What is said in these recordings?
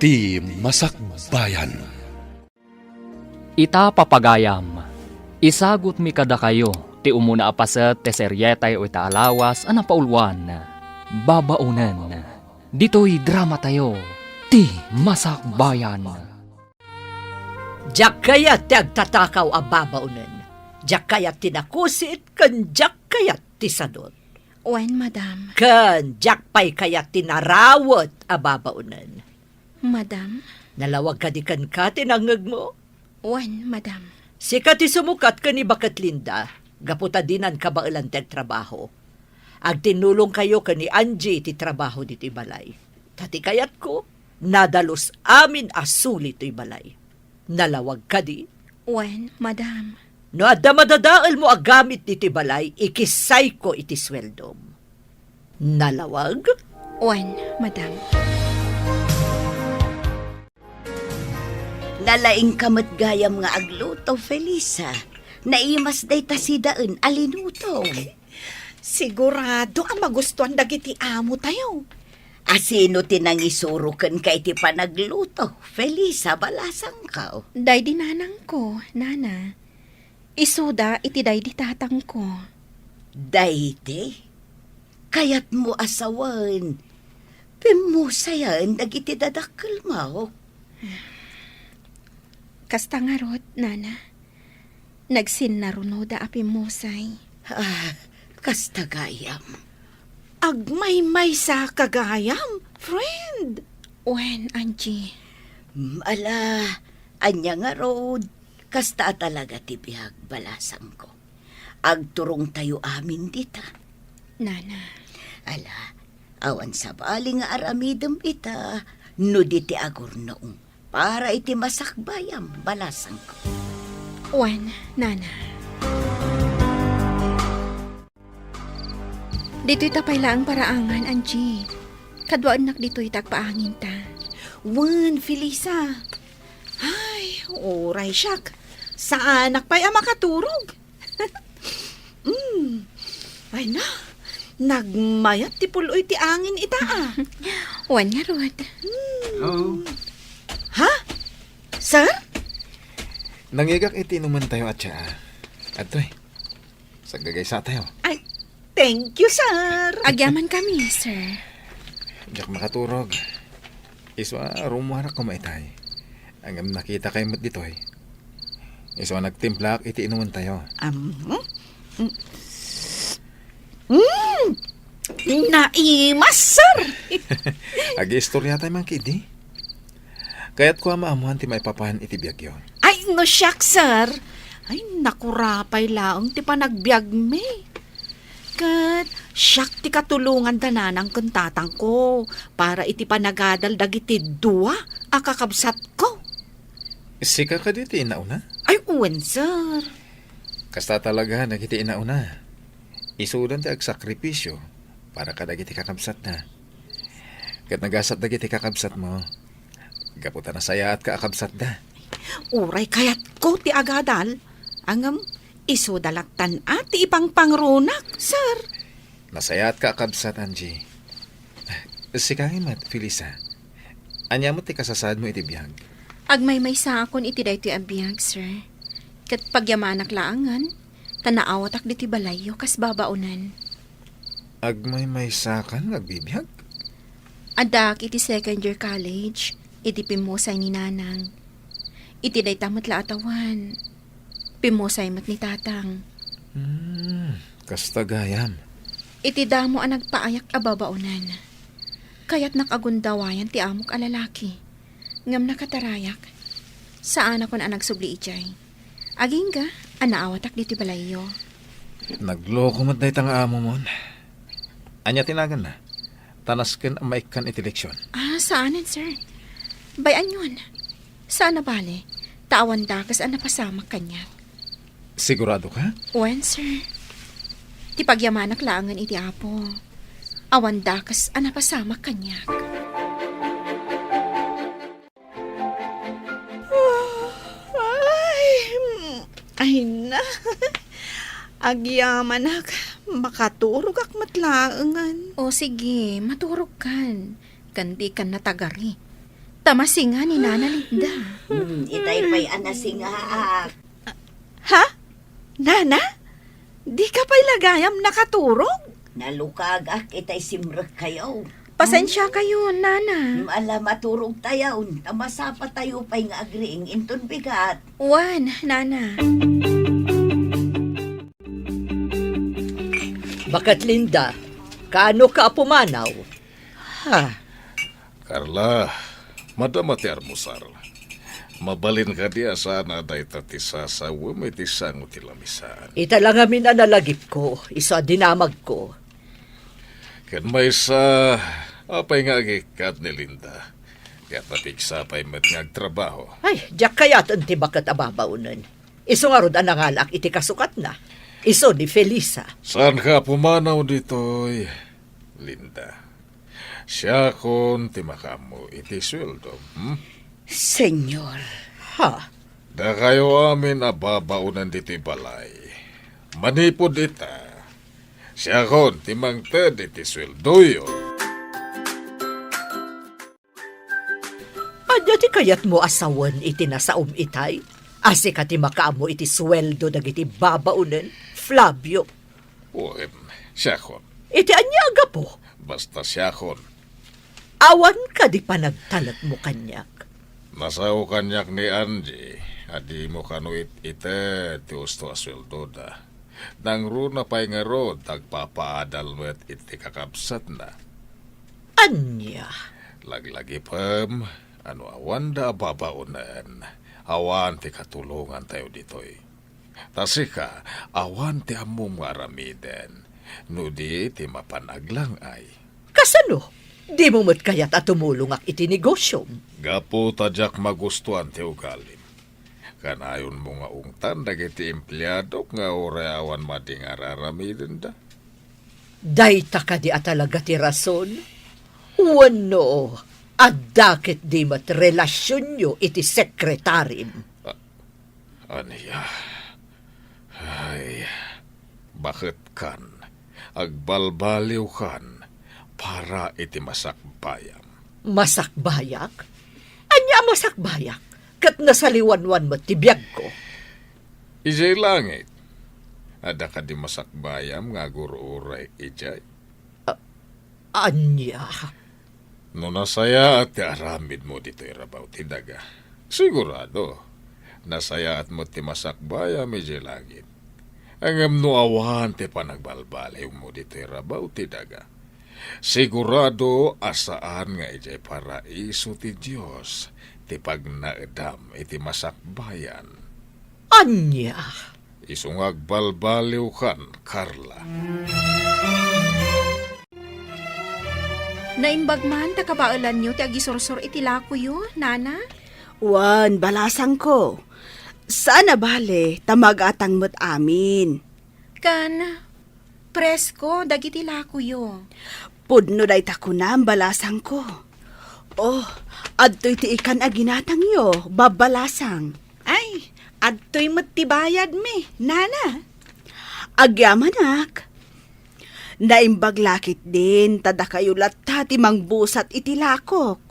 Ti Masakbayan. Ita papagayam, isagot mi kada kayo, ti umuna apaset ti seryetay o ita alawas ana paulwan, babaunan. Dito'y drama tayo, Ti Masakbayan. Diyak kaya ti agtatakaw a babaunan. Diyak kaya tinakusit, kan diyak kaya ti sadot. Wen, madam. Kan diyak pay kaya tinarawat a babaunan. Madam? Nalawag ka di kan ka tinangag mo. Wen, madam. Sika ti sumukat ka ni Bakat Linda, gaputa dinan ka ba ilang trabaho. Ag tinulong kayo ka ni Angie ti trabaho di ti balay. Tati kayat ko, nadalos amin asuli ti balay. Nalawag ka di. Wen, madam. No adda madadaal mo agamit ni ti balay, ikisay ko iti sweldom. Nalawag? Wen, madam. Nalaing kamot gayam nga agluto, Felisa. Naimas day tasidaan alinuto. Sigurado ang magustuhan dagiti amo tayo. Asino tinangisurukan kay ti panagluto, Felisa, balasang ka. Day di nanang ko, nana. Isuda iti day di tatang ko. Dayte, kayat mo asawan. Pimusayan dagiti dadakkel mo. Kasta nga rod, nana. Nagsinnaruno da apimusay. Kasta gayam. Agmay-may sa kagayam, friend. Wen, Angie. Ala, anya nga rod. Kasta talaga ti bihag balasang ko. Agturong tayo amin dita. Nana. Ala, awan sa bali nga aramidem ita. No di ti agur noong. Para iti masakbayam balasang ko. Wen, nana. Dito'y tapay laang paraangan, Angie. Kadwaan nak dito'y tagpaangin ta. Wen, Felisa. Ay, oray siyak. Sa anak pa'y makaturog. Ay na, nagmayat ti puloy ti angin ita Wen nga rod. Hello? Ha? Sir? Nangigak iti naman tayo at siya. Atoy, sagagaysa tayo. Ay, thank you, sir. Agyaman kami, sir. Diyak makaturog. Iswa, rumuharak kumaitay. Ang nakita kayo mo't ditoy. Iswa, nagtimplak iti inuman tayo. Naimas, sir. Agi-istorya tayo man kidi. Kaya't ko maamuhan ti maipapahan iti biyag yun. Ay, no siyak, sir. Ay, nakurapay laong ti panagbiag me. Kat, siyak ti katulungan dananang kuntatang ko para iti panagadal dagiti dua akakabsat ko. Sika ka dito inauna? Ay, uwan, sir. Kasta talaga nagiti inauna. Isudan ti agsakripisyo para ka dagiti kakabsat na. Kat nagasat dagiti kakabsat mo. Gaputa na saya at kaakabsat da. Uray kayat ko ti agadal. Angam, iso dalaktan at ti ipang pangrunak, sir. Nasaya at kaakabsat, Angie. Sikangin mat, Felisa. Anya mo ti kasasad mo iti biyag. Agmay-may sa akon iti daytoy abiyag, sir. Kat pagyamanak laangan, tanaawat ak diti balayo kas babaunan. Agmay sakan nagbibiyag? Adak iti second year college, iti pimusay ni nanang. Iti day tamot la atawan. Pimusay mat ni tatang. Kasta gayam. Iti damo ang nagpaayak ababaunan. Kaya't nakagundawayan ti amok a lalaki. Ngam nakatarayak. Saan ako na nagsubli ijay. Agingga, anaawatak diti balayo. Nagloko mat day tang amo mon. Anya tinagan na. Tanasken ang maikan iti leksyon. Saanin, sir? Bayan yun. Saan na bale? Tawan dakas ang napasamak kanya. Sigurado ka? Wen, sir. Ti pagyamanak laangan iti apo. Awan dakas ang napasamak kanya. Ay na. Agyamanak, makaturog ak matlaangan. O sige, maturog kan. Kandi kan natagari. Tamasinga ni Nana Linda. Itay pa'y anasingaak. Ha? Nana? Di ka pa'y lagayam nakaturog? Nalukag itay simrek kayo. Pasensya kayo, Nana. Ala maturog tayo. Tamasapa tayo pa'y nga agriing inton bigat. Wan, Nana. Bakat Linda, kaano ka pumanaw? Carla, madamati armusar. Mabalin ka diya sana day tatisa sa wumitisang utilamisaan. Ita lang amin analagip ko, isa dinamag ko. Kan may sa apay nga agikat ni Linda. Kaya patigsa pa'y matngagtrabaho. Ay, diyak kayat ang tibakat ababaunan. Iso nga rod anangalak iti kasukat na. Iso ni Felisa. Saan ka pumanaw dito'y, Linda? Siya kon timakamo iti sweldo. Senyor. Ha? Da kayo amin ababaunan dito'y balay. Manipod ita. Siya kon timangted iti sweldo yun. Anya ti kayat mo asawan iti nasaum itay? Asi ka ti makaamo iti sweldo dagiti babaunan, Flavio. Siya kon. Iti anyaga po. Basta siya kon. Awan ka di pa nagtalat mo kanyak. Nasaw kanyak ni Angie, adi mo kanuit ite ti usto asweldo da. Nang runa pa'y nga ro, tagpapaadal mo iti kakabsat na. Anya? Laglagi pam, ano awan da babaunan, awan ti katulungan tayo ditoy. Tasika, awan ti among maramiden, nudi ti mapanaglang ay. Kasano? Di mo mo't kayat at tumulong ak iti negosyo. Gapo tadyak magustuhan ti ugalim. Kanayon mo nga ungtan dagiti empleyado nga oreawan mading araramiden da. Dayta ka di atalaga ti rason? Wano, adakit di mat relasyon nyo iti sekretarim. Aniya? Ay, bakit kan? Agbalbaliw kan para iti masakbayam. Masakbayak? Anya masakbayak? Kat nasaliwanwan mo tibiyag ko. Ijay langit. Ada ka di masakbayam nga gururay ijay. Anya? No nasaya at ti aramid mo dito irabaw ti daga. Sigurado, nasaya at mo ti masakbayam ijay langit. Ang no awan ti panagbalbaliw mo dito irabaw ti daga. Sigurado asaan nga ijay paraiso ti Diyos ti pagnaedam iti masakbayan. Anya? Isungag balbaliw kan, Carla. Naimbag man, takabaulan nyo, ti agisursur itilako yo, Nana? Wan, balasang ko. Sana bale, tamag-atang mo't amin. Kan, presko, dagitilako yo. Pudno day tako na ang balasang ko. Oh, adto'y ti ikan aginatang yo, babalasang. Ay, adto'y matibayad mi, Nana. Agyamanak. Naimbag lakit din, tada kayo latta ti mangbusat itilakok.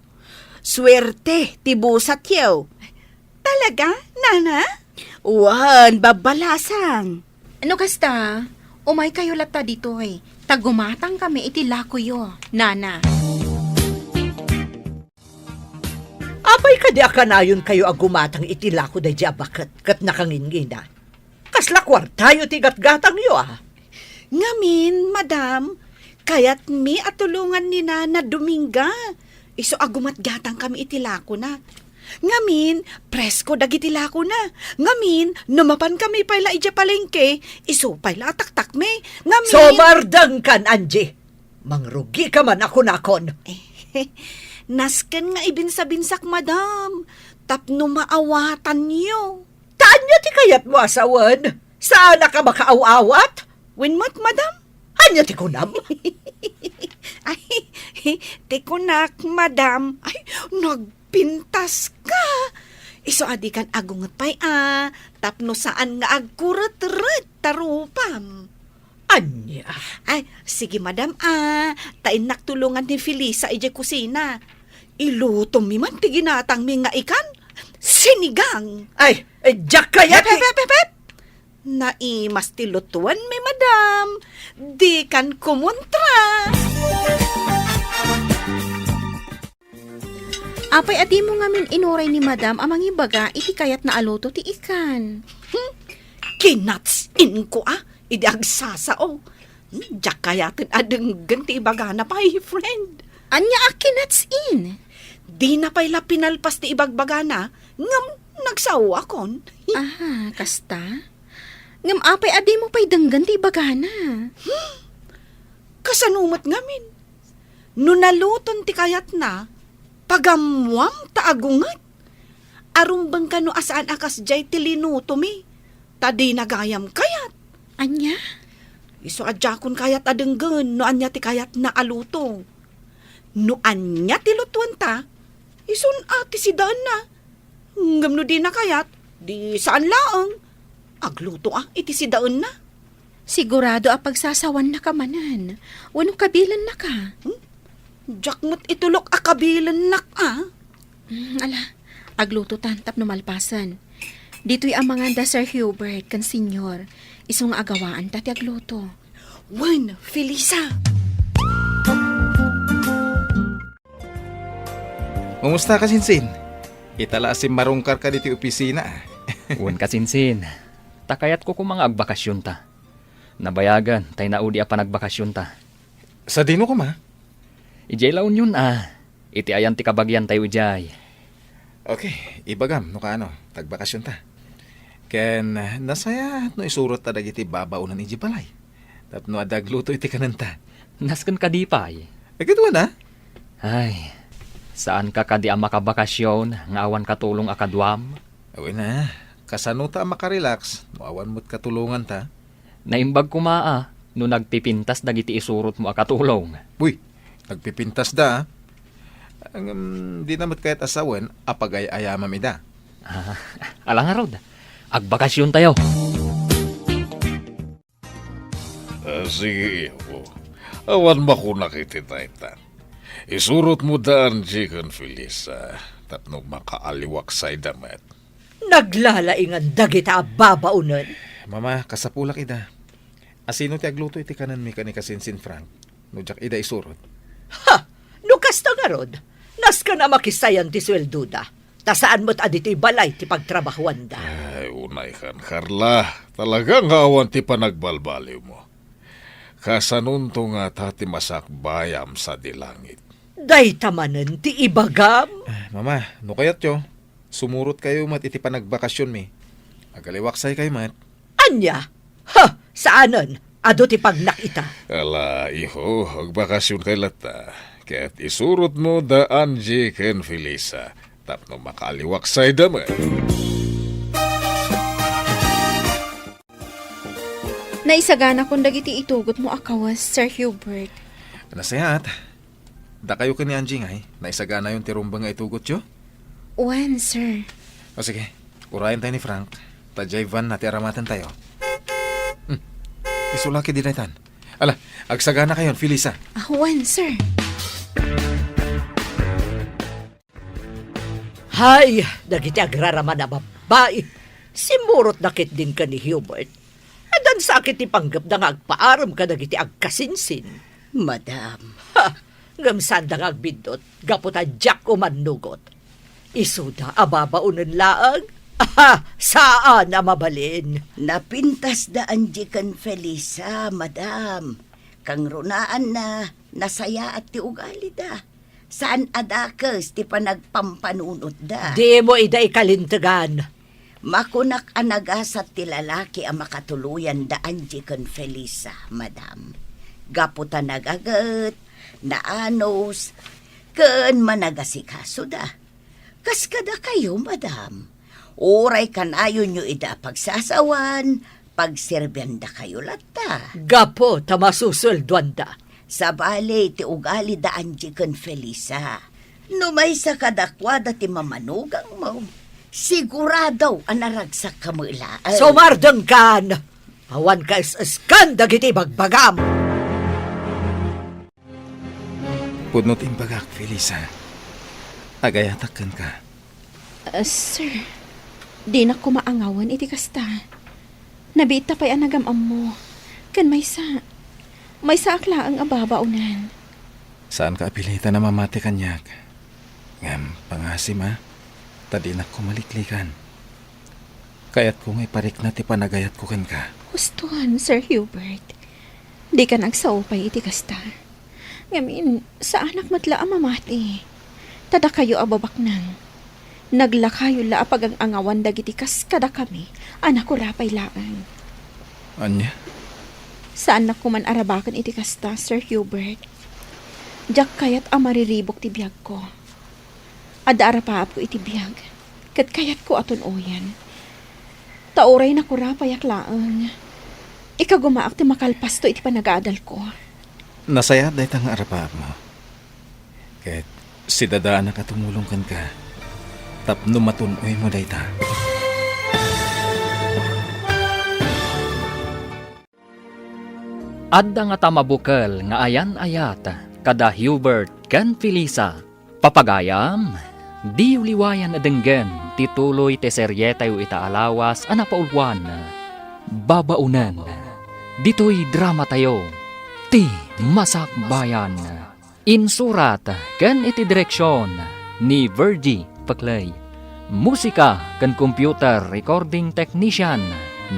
Swerte, ti busat yaw. Talaga, Nana? Wan, babalasang. Ano kasta? Umay kayo lata dito eh. Tagumatang kami itilako yo, Nana. Apay ka di akanayon kayo agumatang itilako da jabakat kat nakangingina. Kasla kwartayo ti gatgatang yo Ngamin, madam, kayat mi at tulungan ni Nana Dominga. Iso agumat gatang kami itilako na. Ngamin, presko dagitilako na. Ngamin, numapan kami pala ija palengke, iso pala taktak me. Ngamin... Somardang kan, Angie. Mangrugi ka man ako nakon. Nasken nga ibinsa-binsak, madam. Tapno maawatan niyo. Taan niya ti kayat mo asawan? Saan na ka makaaw-awat? Winmat, madam? Anya ti kunam? Ay, tikunak, madam. Ay, nagpintas ka. Iso adi kan agungat pa'y tapno saan nga agkurat-rat tarupam. Anya? Ay, sige madam tain naktulungan ni Felisa ije kusina. Iluto mi man ti ginatang mi nga ikan. Sinigang. Ay, Jack kaya Pep, pep, pep, pep. Naimas ti lutuan mi, madam. Di kan kumontra. Apay adi mo nga min inuray ni madam amang ibaga iti kayat na aluto ti ikan. Kinatsin ko Idi agsasao. Diyak kayatin adeng ganti ibaga na pa, friend. Anya akinats in. Di na pa'y pinalpas ti ibagbaga na, ngam nagsawa kon. Aha, kasta? Ngam apay adi mo pa'y danggan ti ibaga na. Kasanumot ngamin. No naluton ti kayat na, pagamwam taagungat. Arumbang ka no asaan akas jay ti linuto mi. Tadi nagayam kayat. Anya? Iso adjakon kayat adenggen no anya ti kayat na aluto. No anya ti lutuan ta, isun ati si daan na. Ngam no di na kayat, di saan laang. Agluto iti si daan na. Sigurado a pagsasawan na ka manan. Wano kabilan na ka. Jakmot itulok akabilan nak Ala, agluto tantap no malpasan. Dito'y ang mga Sir Hubert kan senyor. Isong agawaan tati agluto. Wen, Felisa. Kumusta ka, Sinsin? Itala si marungkar ka dito opisina. Uwan kasinsin. Takayat ko kung mga agbakasyon ta. Nabayagan, tay naudi pa nagbakasyon ta. Sa dino ko, ma? Ijay laon yun Iti ayan ti kabagyan tayo ijay. Okay, ibagam, no ka tagbakasyon ta. Ken, nasaya no isurot ta dagiti babaunan iji balay. Tapno adagluto iti kananta. Nasken ka di pay. Agatuan na? Ay, saan ka kadi ang makabakasyon, nga awan katulong akadwam? Awin na, kasano ta makarelax, no awan mo't katulungan ta. Naimbag kumaa, no nagpipintas dagiti isurot mo akatulong. Uy, nagpipintas da. Di namat kahit asawen, apagay-ayama mi da. Alang nga rod, agbakasyon tayo. Sige, iho. Awan ba ko nakititaitan? Isurot mo daan, Jikan Felisa, tapno makaaliwak sa damat. Naglalaingan dagita babaunan. Mama, kasapulak ida. Asino ti agluto iti kanan mi kani kasinsin Frank? No jak ida isurot. Ha! No kasta nga rod, nas ka na makisayan ti swelduda. Tasaan mo't adito'y balay ti pagtrabahuan da. Ay, unay kan, Carla. Talagang awan ti panagbalbaliw mo. Kasanunto nga tati masakbayam sa dilangit. Day tamanan ti ibagam. Mama, no kayat yo. Sumurot kayo mat iti panagbakasyon mi. Agaliwaksay kayo mat. Anya? Ha! Saanan? Ado ti pagnakita. Ala, iho, agbakasyon kay lata. Kaya't isurot mo daan, Jikan Felisa. Tapno makaaliwaksay damat. Naisagana kung dagiti itugot mo akawas, Sir Hubert. Nasayat. Da kayo ka ni Angie ngay. Naisagana yung tirumba nga itugot yo. Wan, sir. O sige, urayan tayo ni Frank. Tajay van nati aramatan tayo. Isulaki din na itan. Ala, agsagana kayon, Felisa. Wan, sir. Hay, dagiti agraraman na babae. Simurot nakit din ka ni Hubert. Adan sakit ti panggap na nga agpaaram ka dagiti agkasinsin. Madam, Ha! Ngamsan da nga agbindot, gaputa Jack umanugot. Isuda ababaunan laang. Aha! Saan na mabalin? napintas daan Jikan Felisa, madam. Kang runaan na nasaya at ti ugali da. Saan adakes ti panagpampanunot da. Di mo ida ikalintagan. Makunak anagasat ti lalaki ang makatuluyan daan Jikan Felisa, madam. Gaputa nagagat, naanos, ken managasikaso da. Kaskada kayo, madam. Uray kanayon nyo ida pagsasawan, pagserbyan da kayo lata. Gapo tamasusulduan da. Sa bali ti ugali daan Jikan Felisa. Numay sa kadakwada ti mamanugang mo. Sigurado anaragsak ka mo ilaan. Sumardeng kan! Awan ka is-iskan dagiti bagbagam. Pudnot imbagak, Felisa. Agayatakan ka. Sir, di na ko maangawan iti kasta. Nabita pa'y anagamam mo. Kan may sa akla ang ababaunan. Saan ka apilita na mamati kanyak? Ngam, pangasim ha? Tadinak ko maliklikan. Kaya't kung iparik na ti panagayat ko kan ka. Gustuhan, Sir Hubert. Di ka nagsaupay iti kasta. Ngamin, sa anak matla ang mamati. Tada kayo ababak nang. Naglakayo la apag ang angawan dagiti kas kada kami. Anak ko rapay laang. Anya? Saan na ko man arabakan iti kasta, Sir Hubert? Diyak kayat ang mariribok ti biyag ko. Ada arapaap ko iti biyag. Kat kayat ko aton oyan. Tauray na ko rapayak laang. Ika gumaak ti makalpas to iti panag-aadal ko. Nasaya dahi tang arapaap mo. Kahit si dadaan na katumulong kan ka. Tapno matunoy mo dahi ta. Adda nga tamabukal nga ayan-ayat kada Hubert ken Felisa. Papagayam, di uliwayan adenggen tituloy te seryetay itaalawas anapaulwan. Babaunan, dito'y drama tayo, ti Masakbayan. Insurat ken iti direksyon ni Virgie Paclay. Musika ken computer recording technician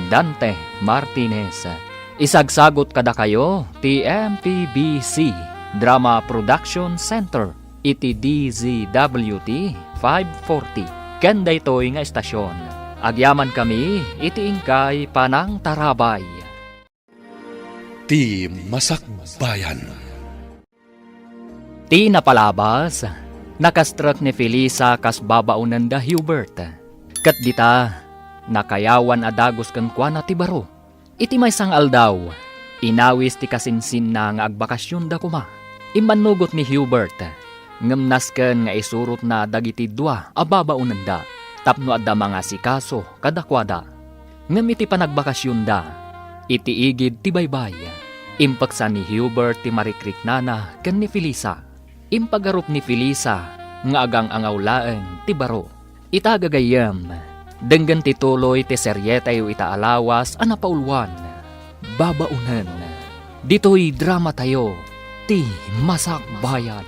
Dante Martinez. Isagsagot kada kayo ti MPBC Drama Production Center iti DZWT 540 ken daytoy nga estasyon. Agyaman kami iti ingkay Panang Tarabay. Ti Masakbayan. Ti napalabas, nakastruck ni Felisa kas babaunan da Hubert. Kat dita, nakayawan adagos kang kuana ti baro. Iti may sang aldaw, inawis ti kasinsin na nga agbakasyon da kuma. Imanugot ni Hubert, ngamnasken nga isurot na dagiti dua ababaunan da. Tapno adda mga sikaso kadakwada. Ngam iti panagbakasyon da, iti igid ti baybay. Impaksa ni Hubert ti marikrik nana ken ni Felisa. Impagarup ni Felisa nga agang angawlaeng ti baro. Itagagayam, denggan tituloy ti seryetay itaalawas anapaulwan. Babaunan, dito'y drama tayo, ti Masakbayan.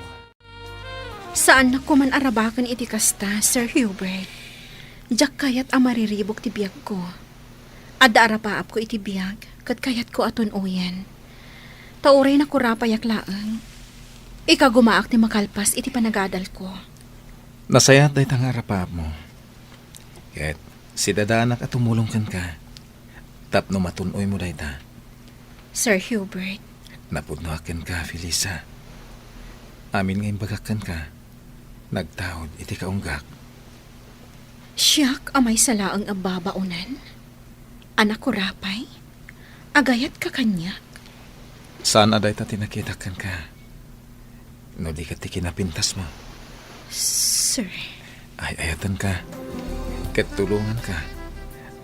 Saan na ko man arabakan iti kasta, Sir Hubert? Diyak kayat ang mariribok ti biyag ko. Ada arapaap ko iti biyag, kat kayat ko aton uyan. Tauray na ko rapayak laang. Ika gumaak ti makalpas iti panagadal ko. Nasaya dahi tang arapaap mo. Kahit si dadaanak at tumulong kan ka. Tapno matunoy mo dahi ta. Sir Hubert, Napudnoakan ka, Felisa. Amin ngayong bagakan ka. Nagtaod iti kaunggak. siyak amay salaang ababaunan. Anak ko rapay, agayat ka kanya. Saan aday ta tinakitakan ka? No di ka ti kinapintas mo. Sir, Ay ayatan ka. Katulungan ka.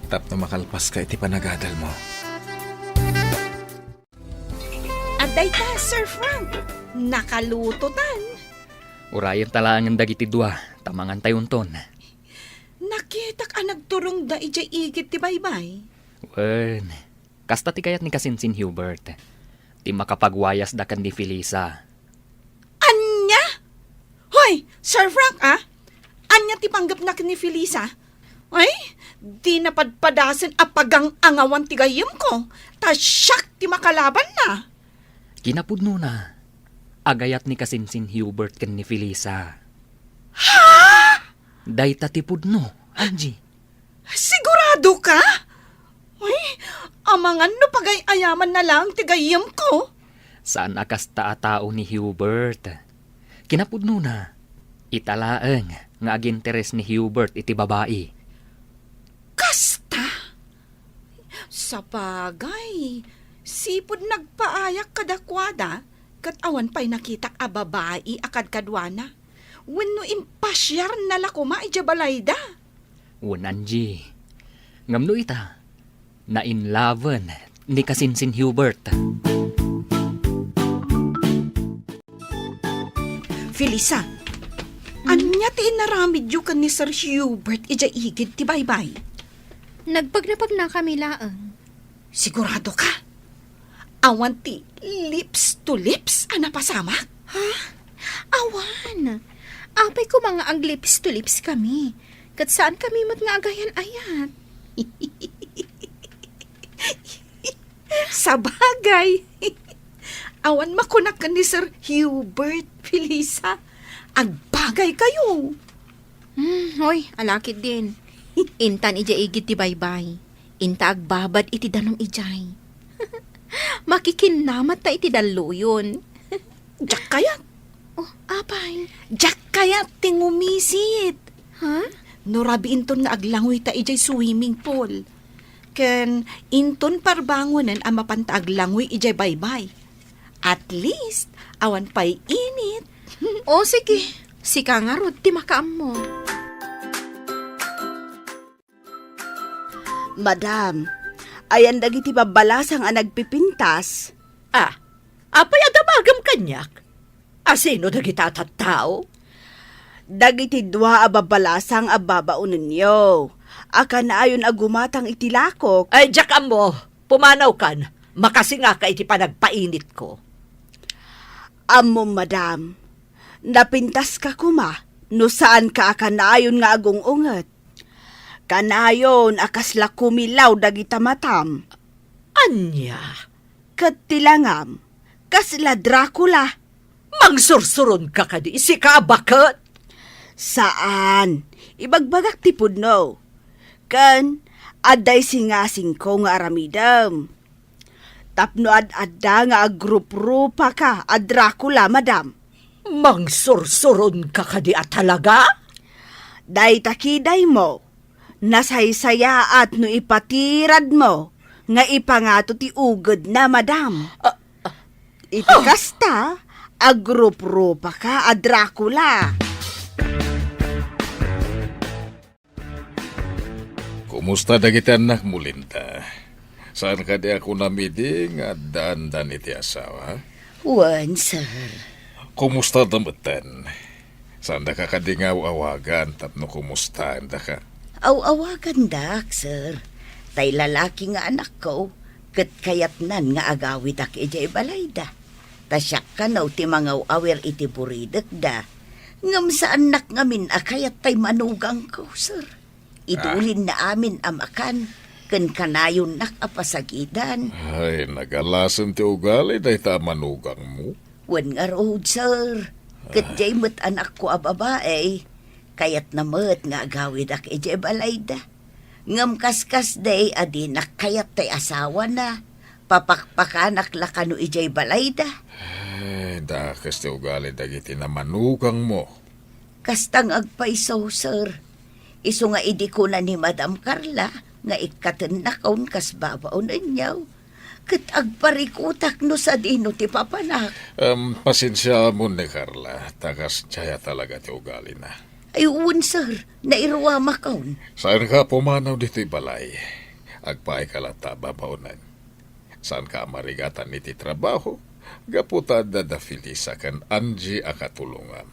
Tapno makalpas ka iti panagadal mo. Aday ta, Sir Frank. Nakalutotan. Urayan talangan dagiti dua, tamangan tayon ton. Nakitak ang nagturong da ijay igit ti baybay. Wen, kasta ti kayat ni kasinsin Hubert. Ti makapagwayas da kan ni Felisa. Anya? Hoy, Sir Frank ah? Anya ti panggap na ni Felisa? Ay, di napadpadasan apagang angawan ti gayam ko. Ta siyak ti makalaban na. Kinapudno na. Agayat ni kasinsin Hubert kan ni Felisa. Ha? Dayta ti pudno, Angie. Sigurado ka? Ay, amangan no pagay-ayaman na lang ti gayam ko. Saan akas tao ni Hubert? Kinapudno na. Italaeng nga aginteres ni Hubert iti babae. Kasta? Sa bagay, sipod nagpaayak kadakwada, kat awan pa'y nakitak a babae akad kadwana. Wenno impasyar na lakuma ijabalayda. Wen Angie. Ngamno ita, na inlaven ni kasinsin Hubert. Felisa, Anya ti inaramid yu kan ni Sir Hubert ija igid ti baybay. Nagpagnapag na kami laang. Sigurado ka? Awan ti lips to lips ana pasama? Awan. Apay ko mga ag lips to lips kami. Kat saan kami mat nga agayan ayat? Sa bagay. Awan makunak ka ni Sir Hubert, Felisa. Agbagay kayo. Hoy, alakit din. Intan ija igit ti baybay. Inta agbabad iti danong ijay. Makikinamat ta iti daluyon. Diyak kayat. Oh, apay. Diyak kayat tingumisit. Ha? Norabi inton nga aglangoy ta ijay swimming pool. Ken inton parbangonan ang mapanta aglangoy ijay baybay. At least, awan pa'y init. O sige. Sika nga rod, ti makaam mo. Madam, ayan dagiti babalasang ang nagpipintas. Apay adamagam kanyak. Asino dagita tattao? Dagiti dua a babalasang a babaunan ninyo. Aka na ayon agumatang itilakok. Ay, Jack mo, pumanaw kan. Makasinga ka iti panagpainit ko. Amo, madam, napintas ka kuma, no saan ka akanayon nga agong unget. Kanayon akasla kumilaw dagita matam. Anya, Kat tilangam, kasla Dracula. mangsursuron ka kadi, si ka bakit? Saan? Ibagbagak ti pudno. Kan, aday singasing ko nga aramidam. Tapno ad-adda nga agrup-rupa ka, a Dracula, madam. Mangsursuron ka kadi at talaga? Day takiday mo, nasaysaya at no ipatirad mo, nga ipangato ti ugod na, madam. Iti kasta, agrup-rupa ka, a Dracula. Kumusta dagiti anak mo, Linda? Saan ka di ako namiding at daan-daan iti asawa? Wan, sir. Kumusta damatan? Saan da ka kadingaw-awagan tapno kumusta da ka? Aw-awagan dak, sir. Tay lalaki nga anak ko, kat kayatnan nga agawid ak ijay balayda. Tasyak ka naw ti mga awer iti buridek da. Ngam sa anak ngamin akayat tay manugang ko, sir. Idulin na amin amakan, ken kanayon nak apasagidan. Ay, nagalasan ti ugali dahi ta manugang mo. Wen nga road, sir. Kat jay mo't anak ko a babae, kayat na mo't nga agawid ak ijay balayda. Ngam kaskas day adi nakayat tay asawa na. Papakpakanak lakano ijay balayda. Ay, dakas ti ugali dagiti na manugang mo. Kastang agpaiso, sir. Iso nga idi ko na ni Madam Carla, nga ikaten na kaun kas babaon ninyaw. Kat agparikutak no sa dino ti papanak. Pasensya mo ni Carla. Takas tsaya talaga ti ugali na. Ayun, sir. Nairuwa makaun. Saan ka pumanaw dito'y balay? Agpaay ka lata babaunan. Saan ka marigatan iti trabaho? Gaputa da Felisa kan Angie akatulungan.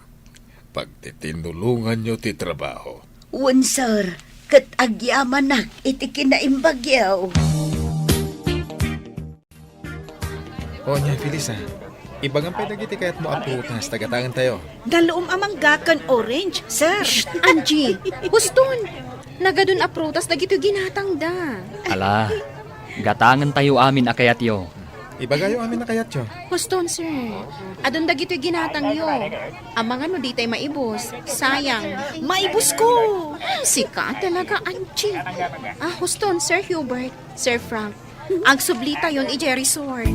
Pagtitinulungan nyo ti trabaho. Wan, sir. Kat agyaman nak iti kinaimbagyaw. O niya, Felisa. Ibang ang pinagiti kaya't mo ang prutas. Tagatangan tayo. Daloom amang gakan orange, sir. Angie, huston. Nagadun aprutas dagito ginatang da. Ala, gatangan tayo amin akayat yo. Ibagayo amin na kayat yo. Huston, sir. Adun dagito ginatang yo. Amang ano di tayo maibos. Sayang. Maibos ko. Sika talaga, Angie. Huston, Sir Hubert, Sir Frank. Ang sublita yon ijay resort.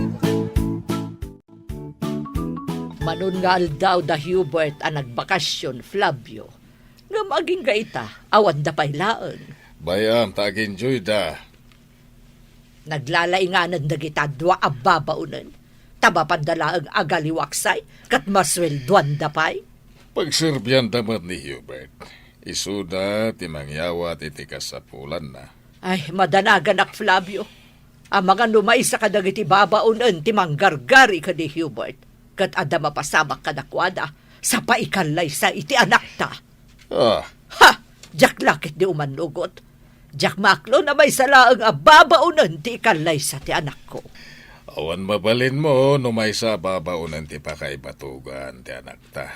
Manungal daw da Hubert ang nagbakasyon, Flavio. Nga maging gaita, awan da pailaan. Bayan, tag-enjoy da. Naglalainganan da kita dua ababaunan. Taba pandala ang agaliwaksay, kat maswelduan da pay. Pagserbyan damat ni Hubert. Isuda, timangyawa, titikas sa pulan na. Ay, madanagan ak, Flavio. Ang mga numay sa kadagiti babaunan, timanggargari ka di Hubert. Kat ada mapasamak kadakwada, sa paikalay sa iti anak ta. Ah, Ha! Jak lakit di umanugot. Jak maklo na may salaang ababaunan ti ikalay sa ti anak ko. awan mabalin mo no may sa babaunan ti pakaibatugan ti anak ta.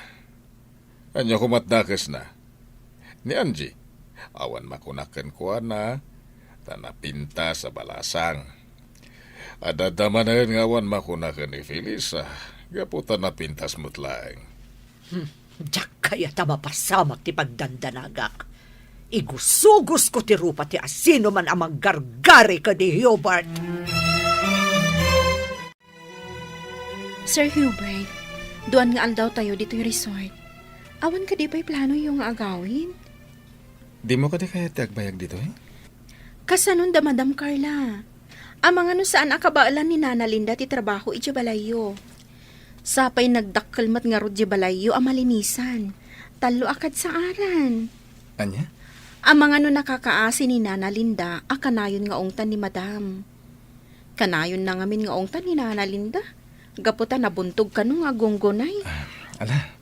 Anya kumatdakas na. Ni Angie, awan makunakan ko na tanapinta sa balasang. Adadamanan nga awan makunakan ni Felisa, gaputan na pintas mutlaeng. Jak kaya ta mapasamak ti pagdandanagak. Igusugos ko ti rupa ti asino man amang gargari ka di Hubert. Sir Hubert, doon nga aldaw tayo dito yung resort. Awan ka di ba'y plano yung agawin? Di mo ka di kaya tiagbayag dito eh? Kasanon da Madam Carla. Amang ano saan akabaalan ni Nana Linda ti trabaho iti balayo. Sapay nagdakkelmat nga rod di balayo amalinisan. Talo akad sa aran. Anya? Amang ano nakakaasi ni Nana Linda akanayon nga ongtan ni Madam. Kanayon na ngamin nga ongtan ni Nana Linda. Gaputa nabuntog ka nung agonggonay. Ala,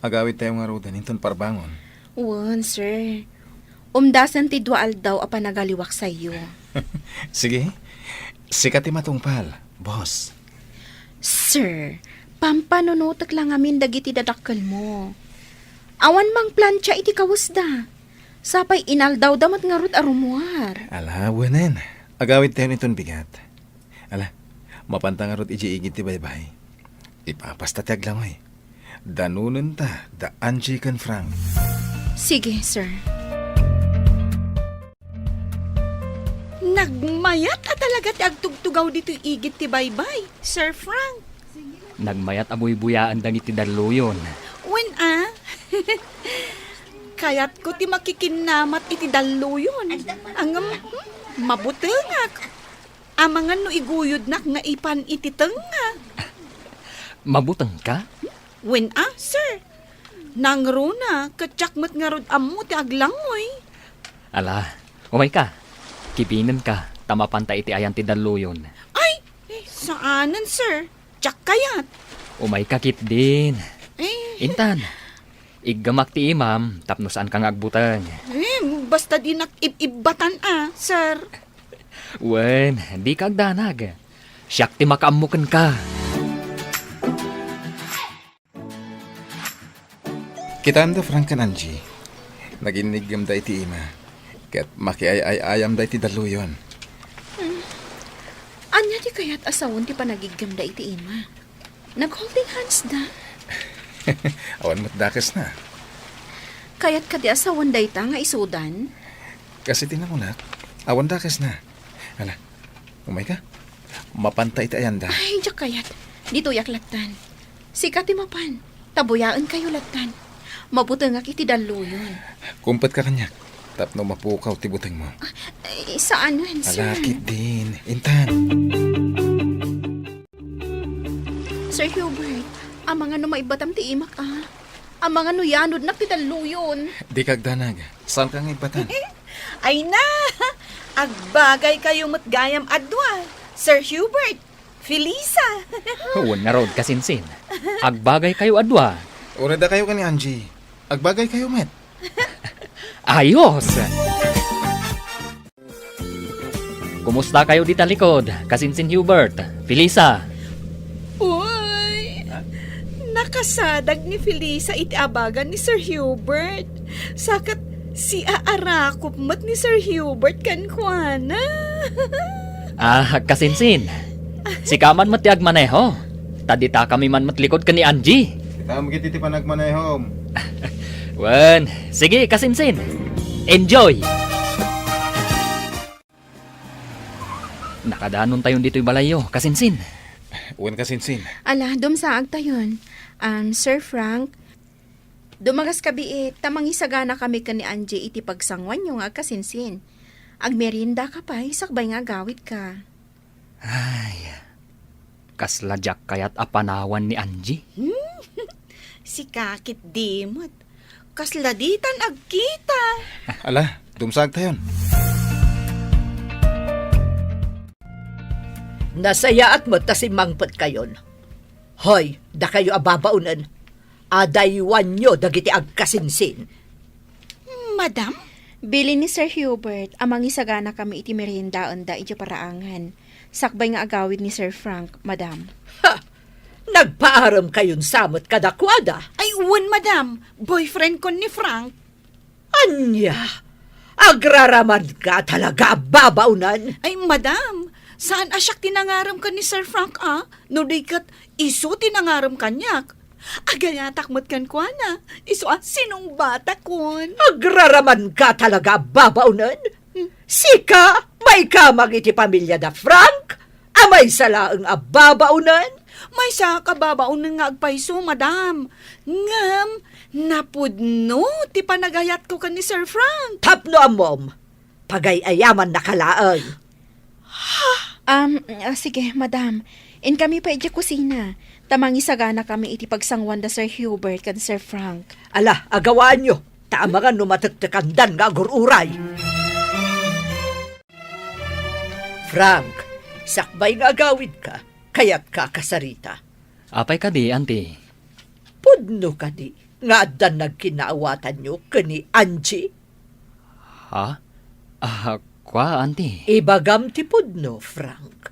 agawid tayo nga roda ninton parbangon. Wan, sir. Umdasan ti dual daw a panagaliwak sa iyo. Sige, sikati matungpal, boss. Sir, pampanunutak lang amin dagiti dadakkel mo. Awan mang plancha iti kawusda. Sapay inaldaw damat nga rut arumuar. Ala, wanen. Agawid tayo niton bigat. Ala, mapanta nga rot iji-igit ti baybay. Ipapasta ti aglangoy. Danunan ta, da Angie kan Frank. Sige, sir. Nagmayat na talaga ti agtugtugaw dito igit ti baybay, Sir Frank. Nagmayat abuy-buyaan da iti daluyon. When Kayat ko ti makikinamat iti daluyon. Angam, mabutengak. Amangan no iguyod nak nga ipan iti tenga. Mabutang ka? When sir. Nangruna, katsakmat nga rod amo ti aglangoy. Ala, umay ka. Kibinan ka, tamapanta iti ayan ti daluyon. Ay, saanan sir? Tsak kayat. Umay ka kit din. Intan, iggamak ti imam, tapno saan kang agbutang. Basta di nakibibatan sir. Wen, di ka agdanag. Siyak ti makaamukan ka. Kitaan da Frank kan Angie. Naginigam da iti ima. Ket makiay-ayam da iti daluyon. Anya di kaya't asawon ti panagigam da iti ima. Nag-holding hands da. Awan mo't dakas na. Kaya't ka di asawon da ita nga isudan. Kasi tinamulak, awan dakas na. Ala, umay ka. Mapanta iti ayan da. Ay, diyak kayat. Dito yak latan. Sikat ti mapan. Tabuyaan kayo latan. Mabutang ak iti daluyon. Kumpet ka kanyak. Tapno mapukaw ti buteng mo. Ay, saan yun, sir? Alakit din. Intan. Sir Hubert, amang ano maibatam ti imak Amang ano yanod na ti daluyon. Di kagdanag. Saan kang ibatan? Ay na! Agbagay kayo matgayam adwa. Sir Hubert, Felisa. Huwag nga rod kasinsin. Agbagay kayo adwa. Ureda kayo ka ni Angie. Agbagay kayo, met. Ayos! Kumusta kayo dita likod? Kasinsin Hubert, Felisa. Uy! Nakasadag ni Felisa iti abagan ni Sir Hubert. Sakat si aarakop mat ni Sir Hubert kan kuana. Kasinsin. Si kaman mati agmaneho. Tadita kami man matlikod ka ni Angie. Kita magiti ti panagmanayhom. Wen, sige kasinsin. Enjoy! Nakadanon tayon dito'y balayo, kasinsin. Uwan kasinsin. Ala, dumsaag tayon. Sir Frank, dumagas kabi tamang isagana kami ka ni Angie iti pagsangwan yung agkasinsin. Agmerienda ka pa, sakbay nga gawit ka. Ay, kasladyak kayat apanawan ni Angie. Si kakit dimot. Kasladitan agkita. Ala, dumsag tayon. Nasaya at mo ta si mangpot kayon. Hoy, da kayo ababaunan. Adaywan nyo dagiti agkasinsin. Madam? Bili ni Sir Hubert, amang isagana kami iti meriendaan da iti paraangan. Sakbay nga agawid ni Sir Frank, madam. Ha! Nagpaaram kayon samot kadakwada. Ay, uwan, madam. Boyfriend ko ni Frank. Anya! Agraraman ka talaga, babaunan. Ay, madam. Saan asyak tinangaram ka ni Sir Frank, No di kat iso tinangaram kanyak. Agaya takmat kan kwa na. Iso sinong bata kon? Agraraman ka talaga, babaunan. Sika, may kamang iti pamilya da Frank. Amay salaang babaunan. May sa kababaon nga agpaiso, madam. Ngam, napudno, ti panagayat ko ka ni Sir Frank. Tapno amom, pagayayaman na kalaang. Sige, madam. In kami pa iti kusina. Tamang isagana kami iti pagsangwan da Sir Hubert kan Sir Frank. Ala, agawaan nyo. Taamangan numataktakandan nga agururay. Frank, sakbay nga agawid ka, kaya't ka kasarita. Apay ka di, auntie. Pudno ka di, nga adan nagkinaawatan nyo kani Angie. Ha? Kwa, auntie. Ibagam ti pudno, Frank.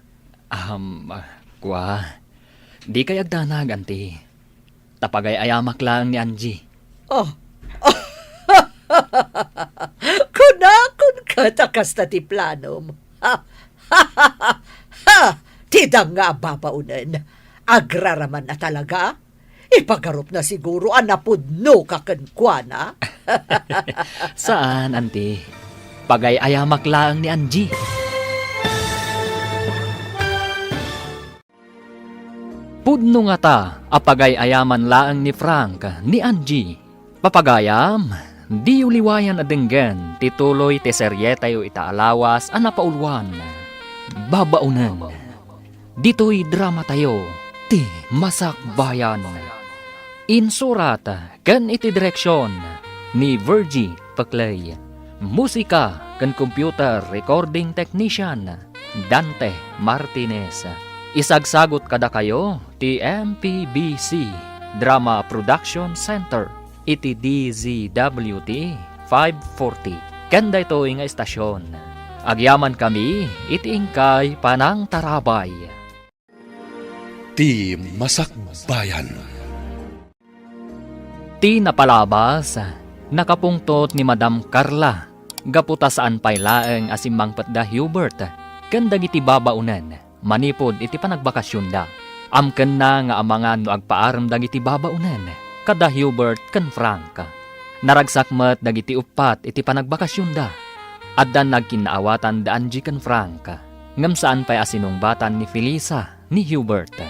Kwa. Di kay agdanag, auntie. Tapagay ayamak lang ni Angie. Oh. Kunakon ka takas na ti planom. Tidang nga babaunan. Agraraman na talaga. Ipagarup na siguro anapudno kakankwana. Saan, auntie? Pagay ayamak lang ni Angie. Pudno nga ta, apagay ayaman laang ni Frank, ni Angie. Papagayam, di uliwayan adenggan, tituloy te seryetayo itaalawas, anapaulwan. Babaunan. Dito'y drama tayo, ti Masak Bayan. Insurat, kan iti direksyon, ni Virgie Paclay. Musika, kan computer recording technician, Dante Martinez. Isagsagot kada kayo, ti MPBC Drama Production Center, iti DZWT 540. Kanda ito nga estasyon. Agyaman kami, iti ingkay Panang Tarabay. Ti Masak Bayan. Ti napalabas, nakapungtot ni Madam Carla, gaputa saan pailaeng asimang patda Hubert, kanda giti babaunan. Manipod iti panagbakasyon da. Amken na nga amangan no agpaaram dagiti babaunan. Kada Hubert ken Frank. Naragsakmet dagiti upat iti panagbakasyon da. Addan nagkinaawatan da Angie ken Frank. Ngem saan pay asinungbatan ni Felisa ni Hubert.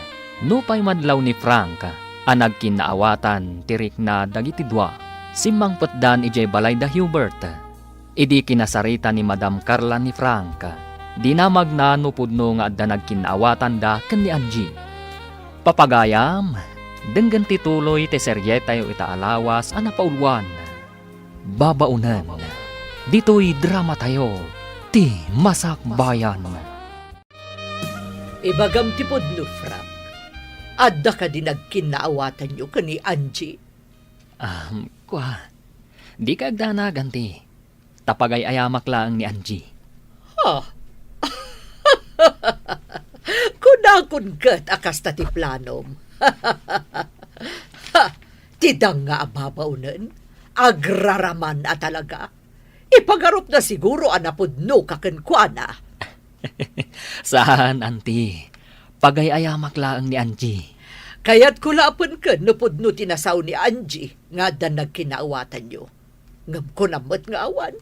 No pay madlaw ni Frank. Nagkinaawatan tirik na dagiti dua. Simmang petdan ijay balay da Hubert. Idi kinasarita ni Madam Carla ni Frank. Di na magnanupudno nga adda nagkinaawatan da ken ni Angie. Papagayam, denggan tituloy te seryetayo itaalawas anapaulwan. Babaunan. Dito'y drama tayo, ti Masak Bayan. Ibagam ti pudno, Frank. Adda ka di nagkinaawatan nyo kani Angie. Kwa, di ka agdanag, auntie. Tapagay ayamak lang ni Angie. Ha? Kunakon kat akas ti planom. Tidang nga ababaunan, agraraman na talaga. Ipagarup na siguro anapudno kakankwana. Saan, auntie? Pagay ayamak lang ni Angie. Kaya't kulapon ka napudno tinasaw ni Angie nga dan nagkinaawatan nyo. Ngam ko namot nga awan.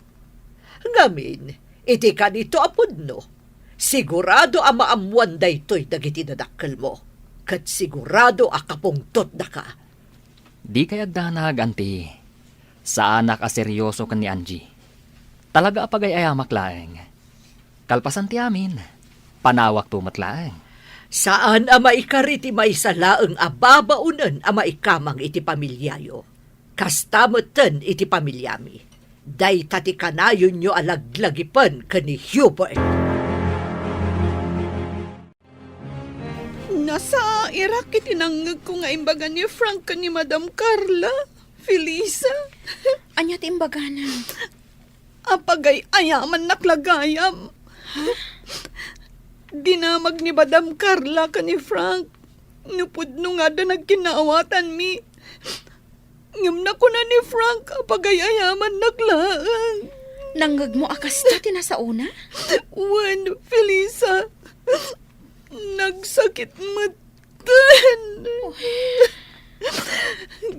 Ngamin, iti ka dito apudno. Sigurado amaamuan daytoy dagiti dadakkel mo. Kat sigurado akapungtot da ka. Di kay agdanag, auntie. Saan nakaseryoso kan ni Angie? Talaga apagay ayamak laeng. Kalpasan ti amin. Panawak tumatlaeng. Saan ama ikariti may salaang ababaunan ama ikamang iti pamilyayo. Kastamutan iti pamilyami. Day tati kanayon nyo alaglagipan kani Hubert. Nasa Iraq itinangag ko nga imbaga ni Frank ka ni Madam Carla, Felisa. Anya ti imbaga na. Apagay ayaman naklagayam. Dinamag ni Madam Carla ka ni Frank. Nupudno nga da nagkinaawatan mi. Ngam na ko na ni Frank, apagay ayaman naklaan. Nanggag mo akas ta tinasauna? Wan, Felisa. Nagsakit matan.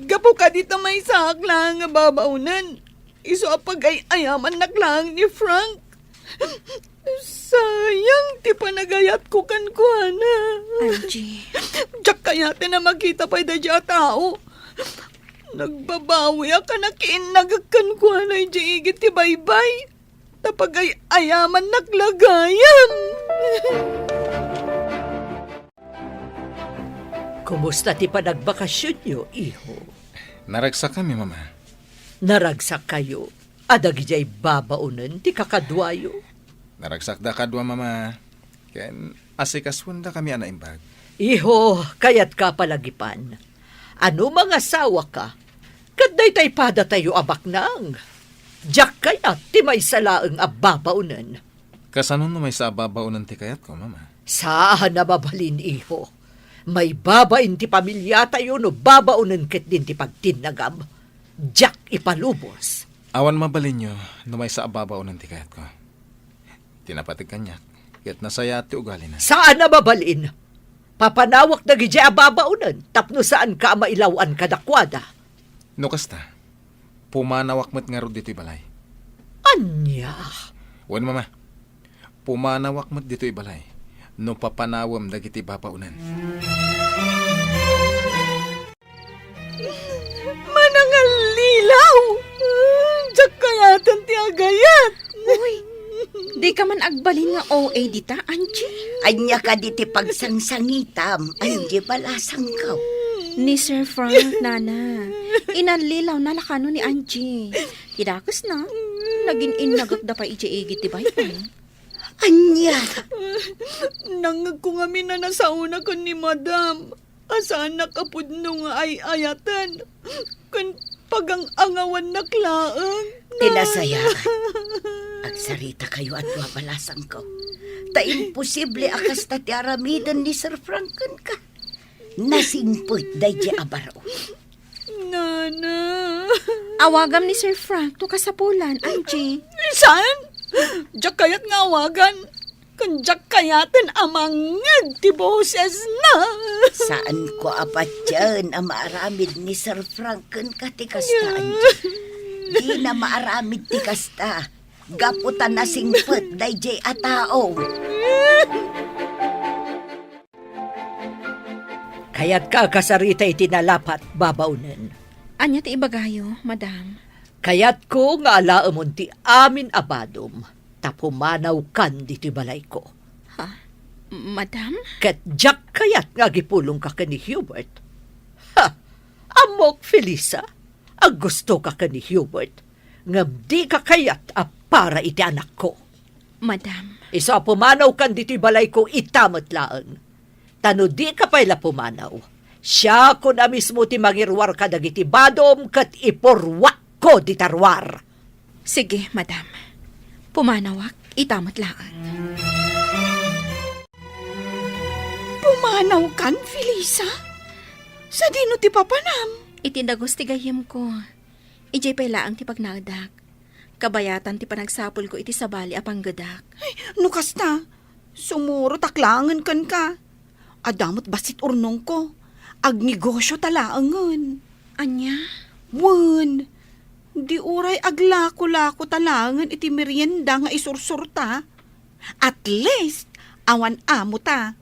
Gapo ka dito may sak lang nga babaunan. Iso apagay ayaman naklang ni Frank. Sayang, ti panagayat ko kan kuana. Angie. Diyak kaya na makita pa da tao. Nagbabawi ka na kiinagagkan kuana yung igit ti baybay. Tapagay ayaman naglagayam. Kumusta ti panagbakasyon nyo, iho? Naragsak kami, mama. Naragsak kayo. Adag jay babaunan ti kakadwayo. Naragsak da kadwa, mama. Ken asikaswan da kami anaimbag. Iho, kayat ka palagipan. Ano mga sawa ka? Kaday tay pada tayo abak nang. Diyak kayat ti may salaang ababaunan. Kasanon no may sa babaunan ti kayat ko, mama? Saan nababalin, iho? May babain ti pamilya tayo no babaunan ket din ti pagtinagam. Diyak ipalubos. Awan mabalin nyo no may sa babaunan ti kayat ko. Tinapatig kanyak. Ket nasaya ti ugali na. Saan nababalin? Papanawak na gidya ababaunan tapno saan ka mailawan kadakwada. No kasta, pumanawak mo't nga ro dito'y balay. Anya? Wan, mama. Pumanawak mo't dito'y balay. No papanawam dagiti babaunan. Manangal lilaw! Diyak kayatan ti agayat! Uy, di ka man agbalin nga OA dita, Angie. Anya ka diti pagsangsangitam, Angie balasang ka. Ni Sir Frank, nana. Inanlilaw na lakano ni Angie. Tidakas na. Naging inagak da pa ijeigit ti baypay. Anya, Nangag ko nga na nasauna ko ni Madam. Asaan nakapudno nga ay ayatan. Kan pagang angawan na klaang. tinasaya. Agsarita kayo at wabalasang ko. Ta imposible akas ta ti aramidan ni Sir Franken ka. Nasingput day di abaro. Nana. Awagam ni Sir Frank to kasapulan, Angie. Saan? Diyak kayat nga awagan. Kan diyak kayatan amangag ti boses na. Saan ko apat dyan ang maaramid ni Sir Franken ka ti kasta, Angie? Di na maaramid ti kasta. Gaputan na singput day di atao. Kaya't ka kasarita itinalapat babaunan. Anya ti ibagayo, madam. Kaya't ko nga alaamon ti amin abadom. Tapumanaw kan diti balay ko. Madam? Ket jak kayat nga gipulong ka ni Hubert. Ha! Amok, Felisa. Ang gusto ka ni Hubert. Ngam di ka kayat a para iti anak ko. Madam. Isa pumanaw kan diti balay ko itamat laang. Tano di ka pala pumanaw. Siya ko na mismo ti magirwar ka dagiti badom kat iporwak ko di tarwar. Sige, madam. Pumanawak, itamat laan. Pumanaw kan, Felisa? Sa dino ti papanam? Itindagos ti gayem ko. Ijay pailaang ti pagnagdak. Kabayatan ti panagsapol ko iti sabali apang gadak. Ay, nukas na. Sumuro taklangan kan ka. Adamot basit urnong ko. Agnegosyo talaangan. Anya? Wan, di uray aglako-lako talangan iti merienda nga isursurta. At least, awan amo ta.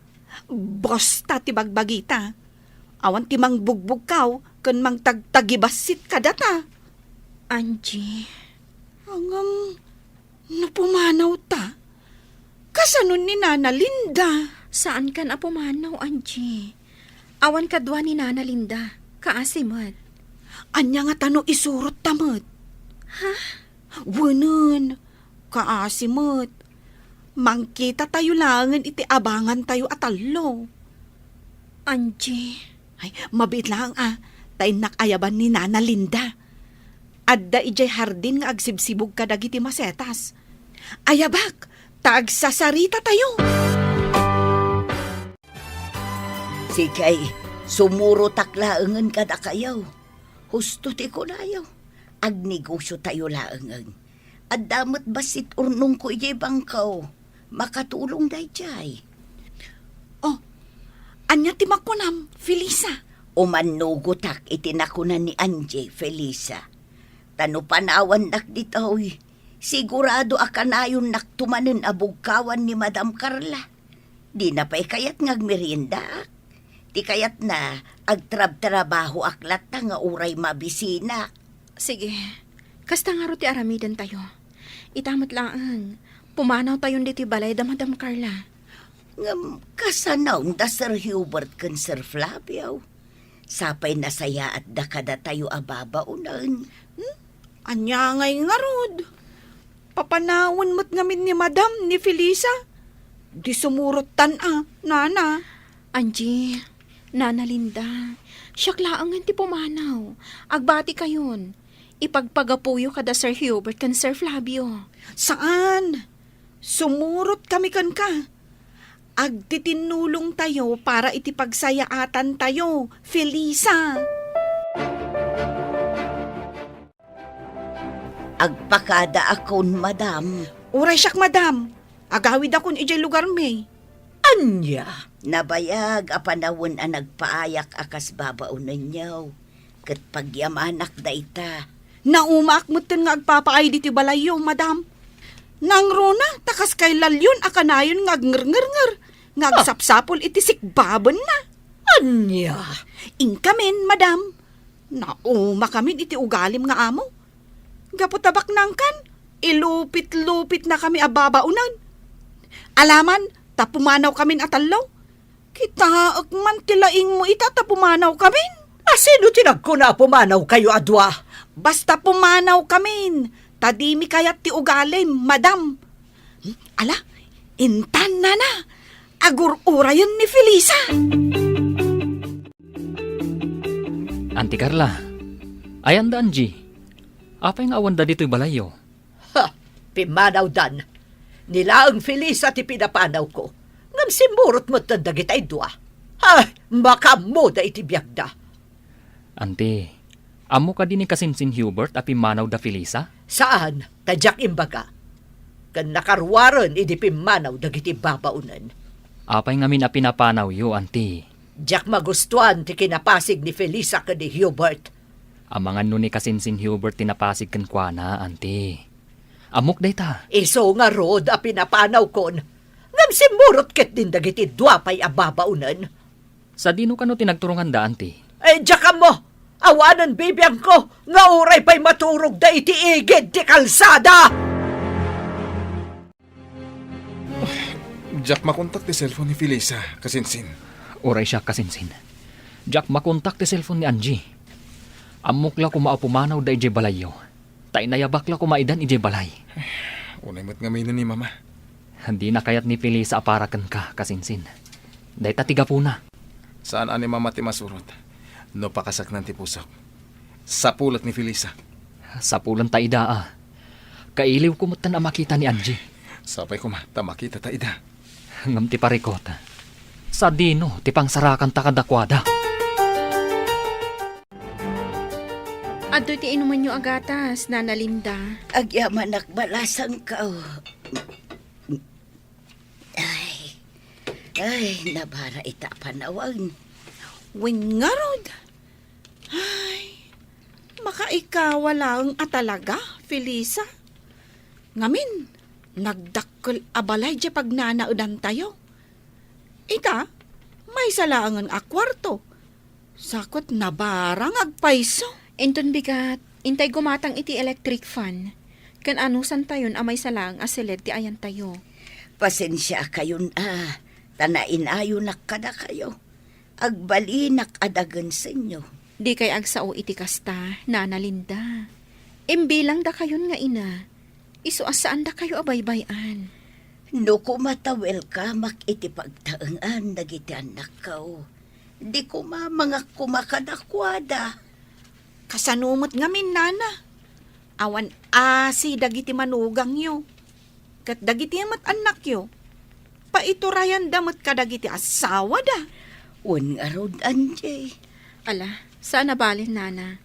Bosta ti bagbagita. Awan ti mangbugbog kaw, kan mang tagtagibasit ka data. Angie. Hanggang napumanaw ta. Kasanon ni Nana Linda. Saan kan apumanaw, Angie? Awan kadwa ni Nana Linda. Kaasimad. Anya nga tano isurot tamad. Ha? Wanan. Kaasimad. Mangkita tayo langan iti abangan tayo atalo. Angie. Ay, mabit lang Tay nakayaban ni Nana Linda. Adda ijay hardin nga agsibsibog ka dagiti masetas. Ayabak, tagsasarita tayo. Sikay, sumuro taklaangan kada kayaw. Husto ti ko layaw. Agnegosyo tayo laangan. At damot basit urnong ko ijay bangkaw. Makatulong day jay. Oh, anya ti makunam, Felisa. Umanugutak itinakunan ni Angie, Felisa. Tano panawan nak ditoy. Sigurado akanayon naktumanin abugkawan ni Madam Carla. Di na pa'y kayat ngagmerienda. Di kayat na agtrab-trabaho aklat na nga uray mabisina. Sige, kasta nga ro ti aramidan tayo. Itamot lang, pumanaw tayon diti balay da Madam Carla. Ngam kasanaw da Sir Hubert kan Sir Flavio. Sapay nasaya at dakada tayo ababaunan. Anya ngay nga rod. Papanawon mo't ngamin ni Madam ni Felisa. Di sumurot Nana. Angie, Nana Linda, siyak laangan ti pumanaw. Agbati kayon. Ipagpagapuyo kada Sir Hubert kan Sir Flavio. Saan? Sumurot kami kan ka. Agtitinulong tayo para itipagsayaatan tayo, Felisa. Agpakada akon, Madam. Uray siyak, Madam. Agawid akon ijay lugar may. Anya, Nabayag apanawon ang nagpaayak akas babaunan niyaw. Kat pagyamanak da ita. Naumaak mo nga agpapaay diti balayo, Madam. Nang rona, takas kay lalyon akanayon nga ngr-ngr-ngr. Ngagsapsapol iti sikbaban na. anya. Inkamin, Madam. Nauma kamin iti ugalim nga amo. Gaputabak nangkan, ilupit-lupit na kami ababaunan. Alaman, tapumanaw kamin atalaw. Kita man tilaing mo ita tapumanaw kamin. Sino tinagko na pumanaw kayo adwa? Basta pumanaw kamin. Tadimi kayat ti ugalim, Madam. Ala, intan na. Agur-urayan ni Felisa. Auntie Carla, ayan da Angie. Apay nga awan da dito'y balayo. Ha, pimanaw dan. Nila ang Felisa ti pinapanaw ko. Ngam simurot mo tanda gitay dua. Ay, makamu da iti biyagda. Auntie, amo ka din ni kasinsin Hubert a pimanaw da Felisa? Saan? Tadyak imbaga. Kan nakarwaran idi pimanaw dagiti babaunan. Apay nga min a pinapanaw yo, Auntie. Diyak magustuhan ti kinapasig ni Felisa ka ni Hubert. Amangan nun ni kasinsin Hubert tinapasig kan kwa na, Auntie. Amok day ta. Iso nga rod a pinapanaw kon. Ngam simurot ket din dagiti duapay ababaunan. Sa dino ka no tinagturungan da, Auntie? Diyak ka mo! Awanan bibiyang ko! Nga uray pa'y maturog da iti igid ti kalsada! Jack, makontak ti cellphone ni Felisa, kasinsin. Oray siya kasinsin. Jack, makontak ti cellphone ni Angie. Amok la kumaapumanaw da ije balayo. Tay nayabak la kumaidan ije balay. Unay mo't nga may ni Mama. Hindi na kayat ni Felisa aparakan ka, kasinsin. Day tatiga po na. Saan ani Mama ti masurot? No pakasak nan ti pusok. Sa pulat ni Felisa. Sa pulan ta ida Kailiw kumutan na makita ni Angie. Sapay ko makita ta ida. Ngam ti parikot. Sa dino, ti pangsarakan ta kadakwada. Adto ti inuman nyo agatas, Nana Linda. Agyaman nakbalasang ka. Ay, nabara ita panawag. Wingarod. Ay, makaikawa lang talaga, Felisa. Ngamin, nagdakkel abalay di pag nanaudan tayo. Ita, may salangan a kwarto. Sakot na barang agpaiso. Inton bigat, intay gumatang iti electric fan. Kan anusan tayon amay salang asilid ti ayan tayo. Pasensya kayon tanain ayo nakada kayo. Agbalinak adagan sa inyo. Di kay agsao iti kasta, Nana Linda. Imbilang da kayon nga ina. Isu asaan da kayo abaybayan. No kumatawel ka mak iti pagtaangan dagiti anak kao. Di ko mga kumakadakwada. Kasanumot ngamin, nana. Awan asi dagiti manugang yo. Kat dagiti amat anak yo. Paiturayan damot ka dagiti asawa da. Un arod, Anjay. Ala, saan nabalin, nana?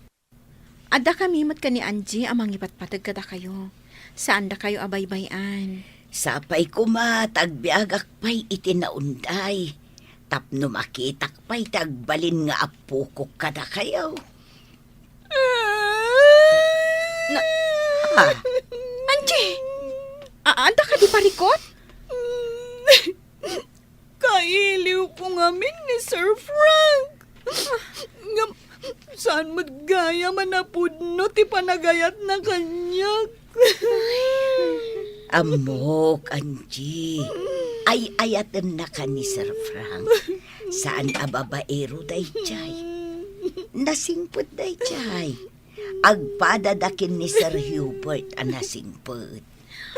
Adda kami mat ka ni Angie amang ipatpatag kada kayo. Saan da kayo abaybayan? Sapay tagbiagak pa'y itinaunday. Tapno makitak pa'y tagbalin nga apukok kada kayo. Angie! Anda ka di parikot? Kailiw ko ngamin ni Sir Frank. Saan mo't gaya manapudno ti panagayat na kanyak. Amok, Angie. Ay ayatan na ka ni Sir Frank. Saan ababaero day chay? Nasingput day chay. Agpadadakin ni Sir Hubert ang nasingput.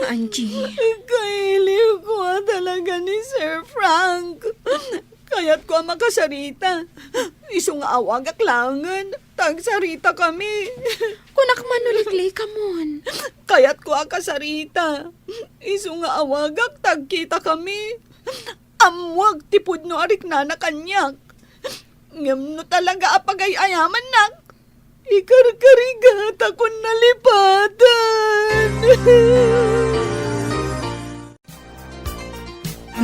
Angie, Kailiw ko talaga ni Sir Frank. Kaya't ko makasarita. Iso nga awag aklangan. Tagsarita kami. kunak manulikli ka mon. Kaya't ko akasarita. Iso nga awagak tagkita kami. Amwag tipod no arik na kanyak. Ngam no talaga apagay-ayaman nak. Ikarkarigat ako nalipatan.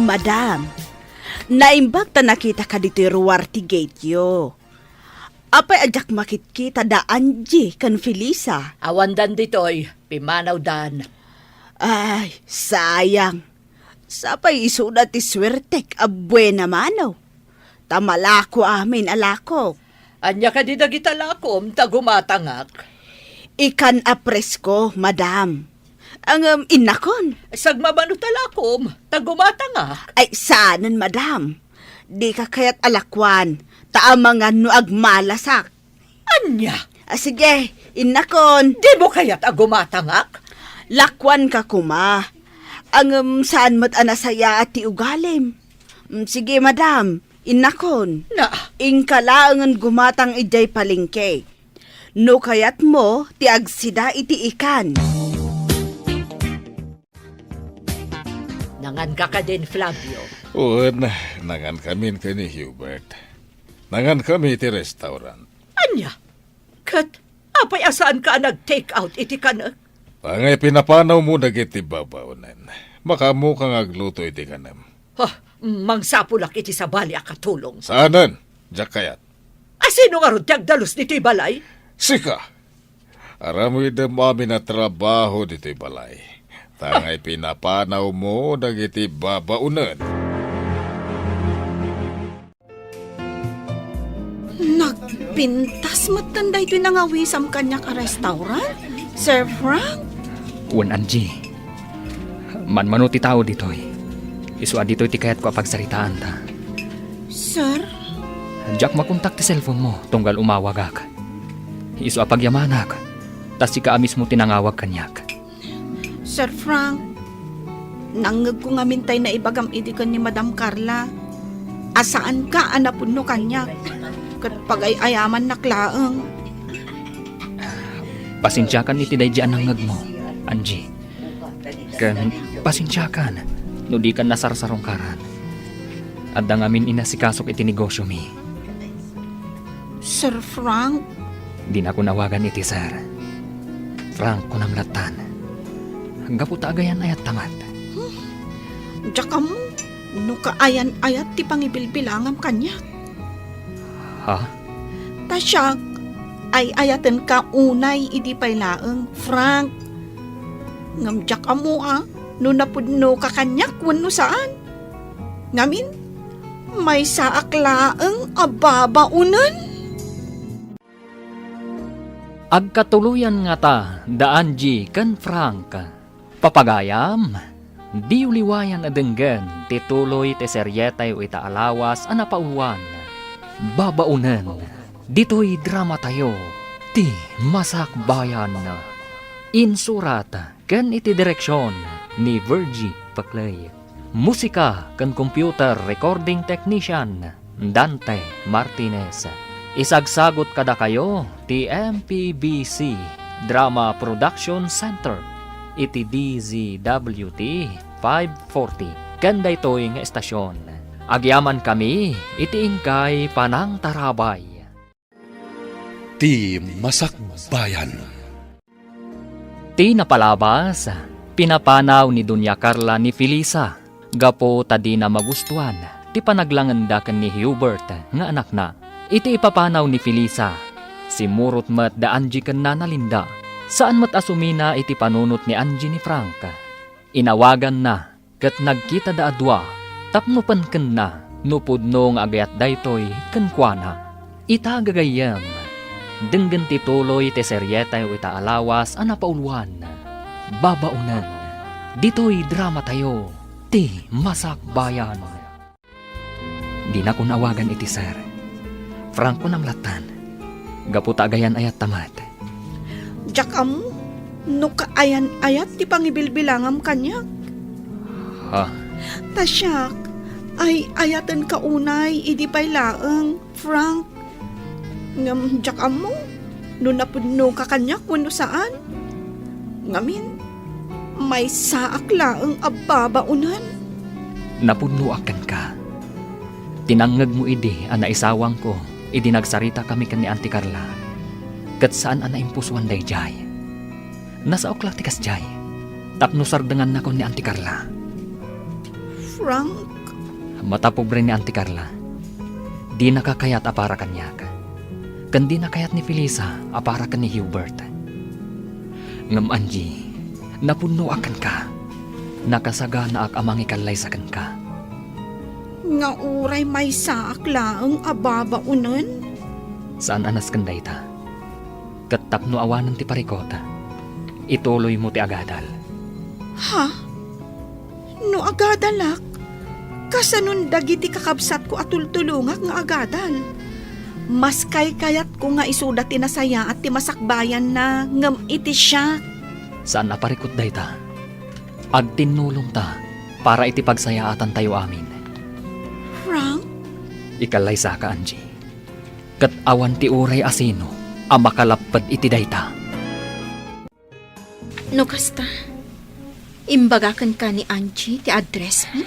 Madam, naimbag ta nakita ka dito ruwarti gate yo. Apay ajak makit-kita da Angie kan Felisa. Awandan ditoy, pimanaw dan. Ay, sayang. Sapay isuda ti swertek abuena manaw. Tamalako amin alako. Anya ka di dagitalakom, tagumatangak. Ikan apresko, madam. Ang inakon. Sagmabano talakom, tagumatangak. Ay, saanan, madam? Di ka kaya't alakwan. Taamangan no agmalasak. Anya, Sige, inakon. di mo kaya't agumatangak? Lakwan ka kuma. Ang saan mo't anasaya at ti ugalim. Sige, madam. Inakon. Na, Ingkalaangan gumatang ijay palingke. No kayat mo, ti agsida iti ikan. nangan ka din, Flavio. Un, nangan kami ni Hubert. Nangan kami ti restaurant. Anya, kat, apay asaan ka nag-take out iti kanak? Pangay pinapanaw mo dagiti babaunan. Makamu kang agluto iti kanam. Mangsapulak iti sa bali akatulong. Saanan? Diyak kayat. Asino nga ron tiyagdalos dito'y balay? Sika! Aramoy da mami na trabaho dito'y balay. Tangay pinapanaw mo dagiti babaunan. Nagpintas matanda ito nangawisam kanyak a restaurant? Sir Frank? Wan Angie. Manmano ti tao ditoy. Isua dito'y ti kayat ko apagsaritaan ta. Sir? Jack makontak ti cellphone mo tunggal umawagak. Isua pagyamanak. Tas si kaamis mo tinangawag kanyak. Sir Frank, nangag ko nga mintay na ibagam idikan ni Madam Carla. Asaan ka anapunno kanyak? Kat pagay-ayaman naklaang. Pasensyakan iti daydyan ang ngag mo, Angie. Kan pasensyakan, no di ka nasarsarong karan. At ngamin inasikasok iti negosyo mi. Sir Frank? Di na ko nawagan iti sir. Frank ko nang latan. Hangga po taagayan ayat tamat. Diyak mo, no kaayan-ayat ti pangibilbilangam kanyak. Ha? Tasyak, ay ayatan ka unay idi paylaeng, Frank. Ngamjak amo no napudno ka kanyak wenno saan. Ngamin, may saaklaeng ababaunan. Agkatuluyan nga ta, da Angie kan Frank. Papagayam, di uliwayan adenggan, tituloy te seryetay o itaalawas anapauluan. Babaunan, dito'y drama tayo, ti Masak Bayan. Insurat, kan iti direksyon ni Virgie Paclay. Musika kan computer recording technician Dante Martinez. Isagsagot kada kayo ti MPBC Drama Production Center iti DZWT 540 kanday toy nga estasyon. Agyaman kami iti ingkay Panang Tarabay. Ti Masakbayan. Ti napalabas, pinapanaw ni Dunya Carla ni Felisa. Gapo tadi na magustuhan, ti panaglanganda ken ni Hubert nga anak na. Iti ipapanaw ni Felisa, si Murot mat da Angie ken Nana Linda. Saan mat asumina iti panunot ni Angie ni Frank. Inawagan na, ket nagkita da adwa, tapno pen ken na, nupudno nga agayat daytoy ken kuana. Ita gagayam, denggen ti tuloy ti seryeta ita alawas ana pauluan. Babaunan, ditoy drama tayo, ti Masakbayan. Di na ko nawagan iti sir. Frank ko namlatan. Gaputa agayan ayat tamat. Jakam, no kaayan-ayat ti pangibilbilangam kanya. Ha? Tasyak, ay ayatan ka unay, idi pa'y laeng, Frank. Ngam, jakam mo, no napudno ka kanya kung saan. Ngamin, may saak laeng ababaunan. Napudnuakan ka. Tinangag mo idi, ana isawang ko, idi nagsarita kami kan ni Auntie Carla. Kat saan ana impuswan day jay. Nasa okla tikas jay. Tapno sardangan na ko ni Auntie Carla. Frank, Matapobre ni Auntie Carla. Di nakakayat apara kanyak. Kan di nakayat ni Felisa apara kan ni Hubert. Ngam Angie, napunuakan ka. Nakasaga na ak amang ikalay sa kan ka. nga uray may saak laeng ababaunan. Saan anas kanday ta? Katapno awanan ti parikota. Ituloy mo ti agadal. Ha? No agadalak? Kasanon dagiti kakabsat ko atultulungak nga agadal. Mas kayat ko nga isuda ti nasaya at ti masakbayan na ngam iti siya. Saan naparikot day ta? Agtinulong ta para iti pagsayaatan tayo amin. Frank? Ikalay sa ka, Angie. Kat awan ti uray asino ang makalapad iti dayta. No kasta, imbagakan ka ni Angie ti address mo?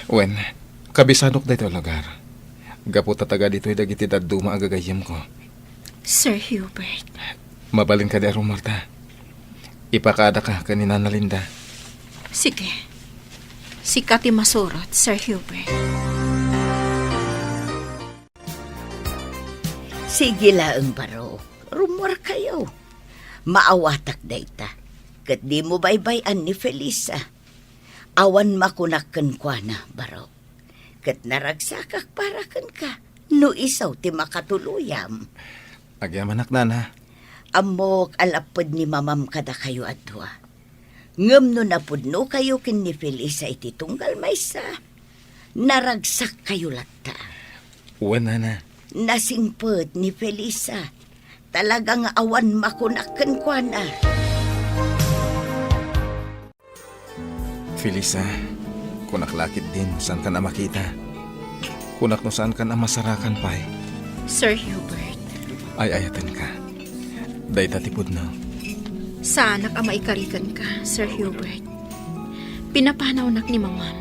Wen, kabisanok da ito lugar. Gapo tataga dito'y dagiti daduma agagayam ko. Sir Hubert. Mabalin ka di Marta. Ipakaada ka kanina na Linda. Sige. Sikati masurot, Sir Hubert. Sige laeng baro, rumor kayo. Maawatak dayta. Kat di mo baybayan ni Felisa. Awan makunakken kwa na, baro. Kat naragsakak para ken ka. No isaw ti makatuluyam. Agyamanak na na. Amok alapod ni mamam kada kayo adwa. Ngem no napudno kayo ken ni Felisa iti tunggal maysa. Naragsak kayo latta. Wen na. Nasingpet ni Felisa. Talagang awan makunakken kwa na. Felisa, kunak lakit din saan ka na makita. Kunak no saan ka na masarakan pa'y. Sir Hubert. Ay ayatan ka. Day tatipod na. Saanak ang maikarikan ka, Sir Hubert. Pinapanaw nak ni mamam.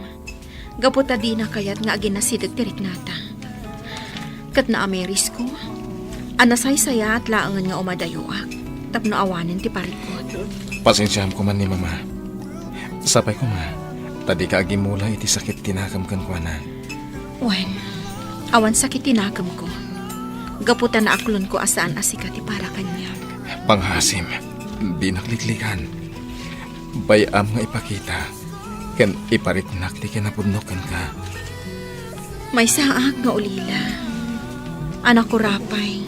Gaputa di na kayat nga aginasidag tirik nata. Kat na ameris ko, anasay saya at laangan nga umadayoak. Tapno awanin ti parikot. Pasensyam ko man ni mama. Sapay ko ma, tadi ka agimula iti sakit tinakam kan kwa na. Wen, awan sakit tinakam ko. Gaputa na aklon ko asaan asikati para kanya. Panghasim, di nakliklikan. Bayam nga ipakita, ken iparitnak ti kinapudnokan ka. May saak nga ulila. Anak ko rapay.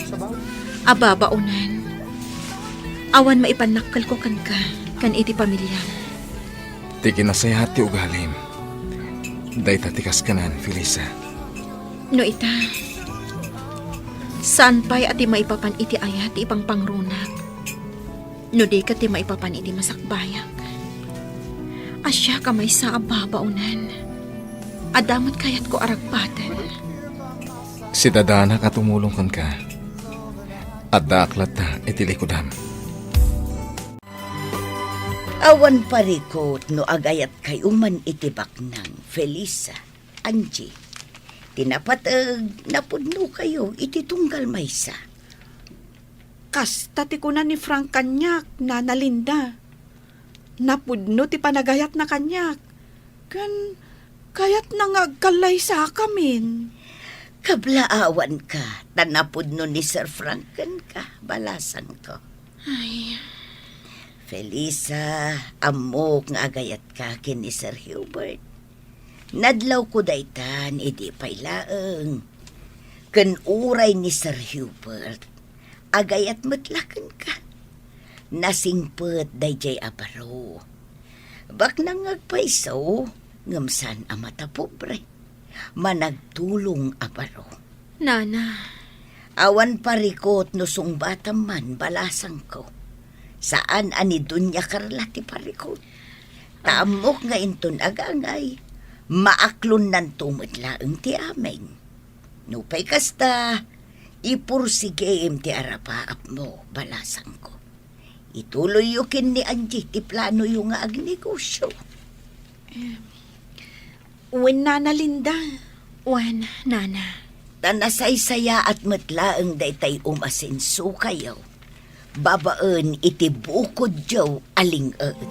Ababaunan. Awan maipanakal ko kan ka, kan iti pamilya. Ti kinasayat ti ugalim. Day tatikas kanan, Felisa. No ita, saan pa'y ati maipapan iti ayat ipang pangrunak? No di ka ti maipapan iti masakbayak. Asya ka may sa ababaunan. Adamot kayat ko aragpatan. Si dadana ka tumulong kan ka. At daaklat ta itilikudam. Awan parikot no agayat kay uman itibak ng Felisa, Angie. Tinapatag napudno kayo ititunggal maysa. Kasta ti kuna ni Frank kanyak, Nana Linda. Napudno ti panagayat na kanyak. Kayat nangagkalay sa kamin. Kablaawan ka, tanapudno ni Sir Franken ka, balasan ko. Ay, Felisa, amok nga agayat ka kin ni Sir Hubert. Nadlaw ko daytan, idi pay laeng. Ken uray ni Sir Hubert, agayat matlaken ka. Nasingpet dayjay abaro. Bak nangagpaisaw, ngamsan amata pobre. Managtulong abaro. Nana, Awan parikot no sungbatam man balasang ko. Saan ani dunya karla ti parikot. Taamok nga inton agangay. Maaklon nan tumadlaeng ti ameng. Nupay kasta, ipursigem ti arapaap mo, balasang ko. Ituloy yukin ni Angie ti plano yung nga agnegosyo. Wen Nana Linda. wan, Nana. Tanasaysaya at matlaeng daytay umasinso kayo. Babaan iti bukod jaw aling-eet.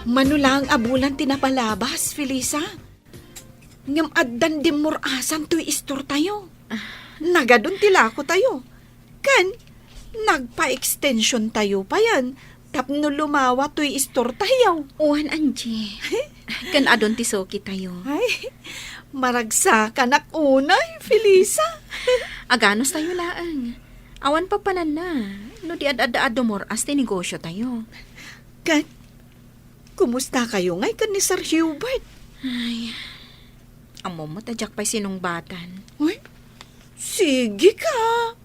Manulang abulan tinapalabas, Felisa. Ngam addan dimurasan to'y istor tayo. Nagadun tila ko tayo. Kan, nagpa-extension tayo pa yan. Tapno lumawa to'y istor tayo. Wan, Angie. Kan adon ti soki tayo. Ay, maragsa ka unay, Felisa. Aganos tayo laang. Awan pa panan na. No di ad-ad dumoras ti negosyo tayo. Kan, kumusta kayo ngay kan ni Sir Hubert? Ay, amo mo tadyak pa'y sinungbatan. Uy, sige ka.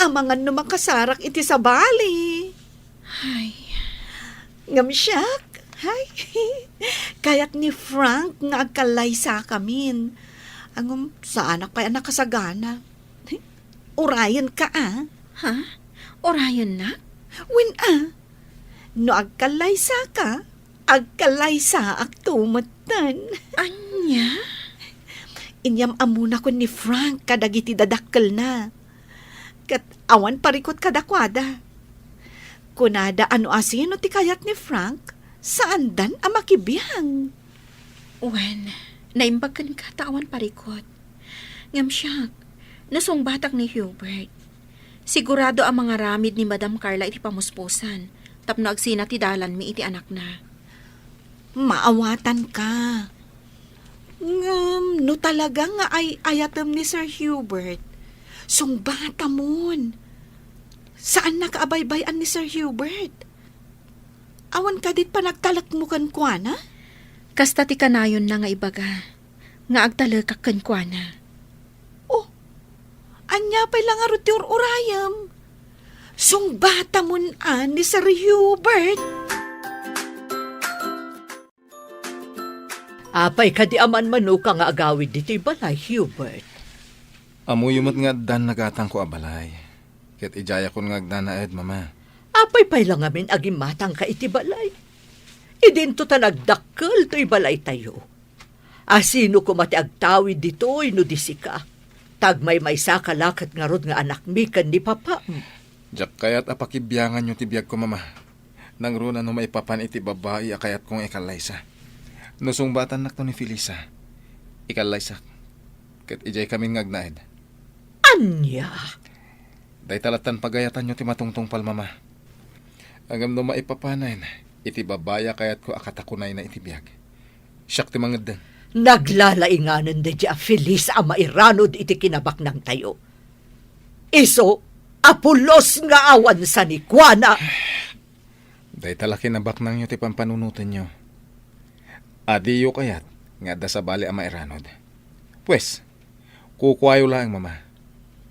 Amangan no makasarak iti sa bali. Ay, Ngam siyak. Ay, kayat ni Frank nga agkalay sa kamin. Angum, sa anak pa'y anak kasagana. Urayan ka ha? Orayon na? Win no agkalay sa ka, agkalay sa aktumatan. Anya? Inyam amuna ko ni Frank kadagiti dadakkel na. Kat awan parikot kadakwada. Kunada ano asino ti kayat ni Frank, saan dan amakibiyang? Wan, naimbagkan ka tawan parikot. Ngam siyak, nasong batak ni Hubert. Sigurado ang mga ramid ni Madam Carla iti pamuspusan. Tapno agsina ti dalan mi iti anak na. Maawatan ka. No talaga nga ay ayatem ni Sir Hubert. Sungbata mon. Saan nakaabaybayan ni Sir Hubert? Awan ka dit pa nagtalak mo kan kuana? Kasta ti kanayon na nga ibaga. Nga agtalakak kan kuana. Oh, anya pa'y lang arot yung urayam. Sungbata mon ni Sir Hubert. Apay kadi aman manuka nga agawid dito'y balay, Hubert. Amuyumot nga dan nagatang ko abalay. Ket ijaya kon nga agdanaed, mama. Apay pay lang amin aging matang ka iti balay. Idinto ta nagdakkel to'y balay tayo. Asino ko mati agtawid dito'y no disika. Tagmay may sakalakat nga rod nga anak mi ken ni papa. Jak kayat apakibyangan nyo tibiyag ko, mama. Nang runa no maipapan iti babae akayat kong ikalaysa. Nusungbatan nak to ni Felisa. Ikalaysak. Ket ijay kami ngagnaed. Anya? Day talatan pagayatan nyo ti matungtong pal, mama. Agam no maipapanan, iti babaya kayat ko akatakunay na itibiyag. Siyak ti manged. Naglalainganan de di a Feliz a mairanod iti kinabak ng tayo. Iso, apulos nga awan sa ni Kuana. Day tala kinabak nang nyo ti pampanunutan nyo. Adiyo kayat, nga da sa bali ang mairanod. Pues, Kukwayo lang, mama.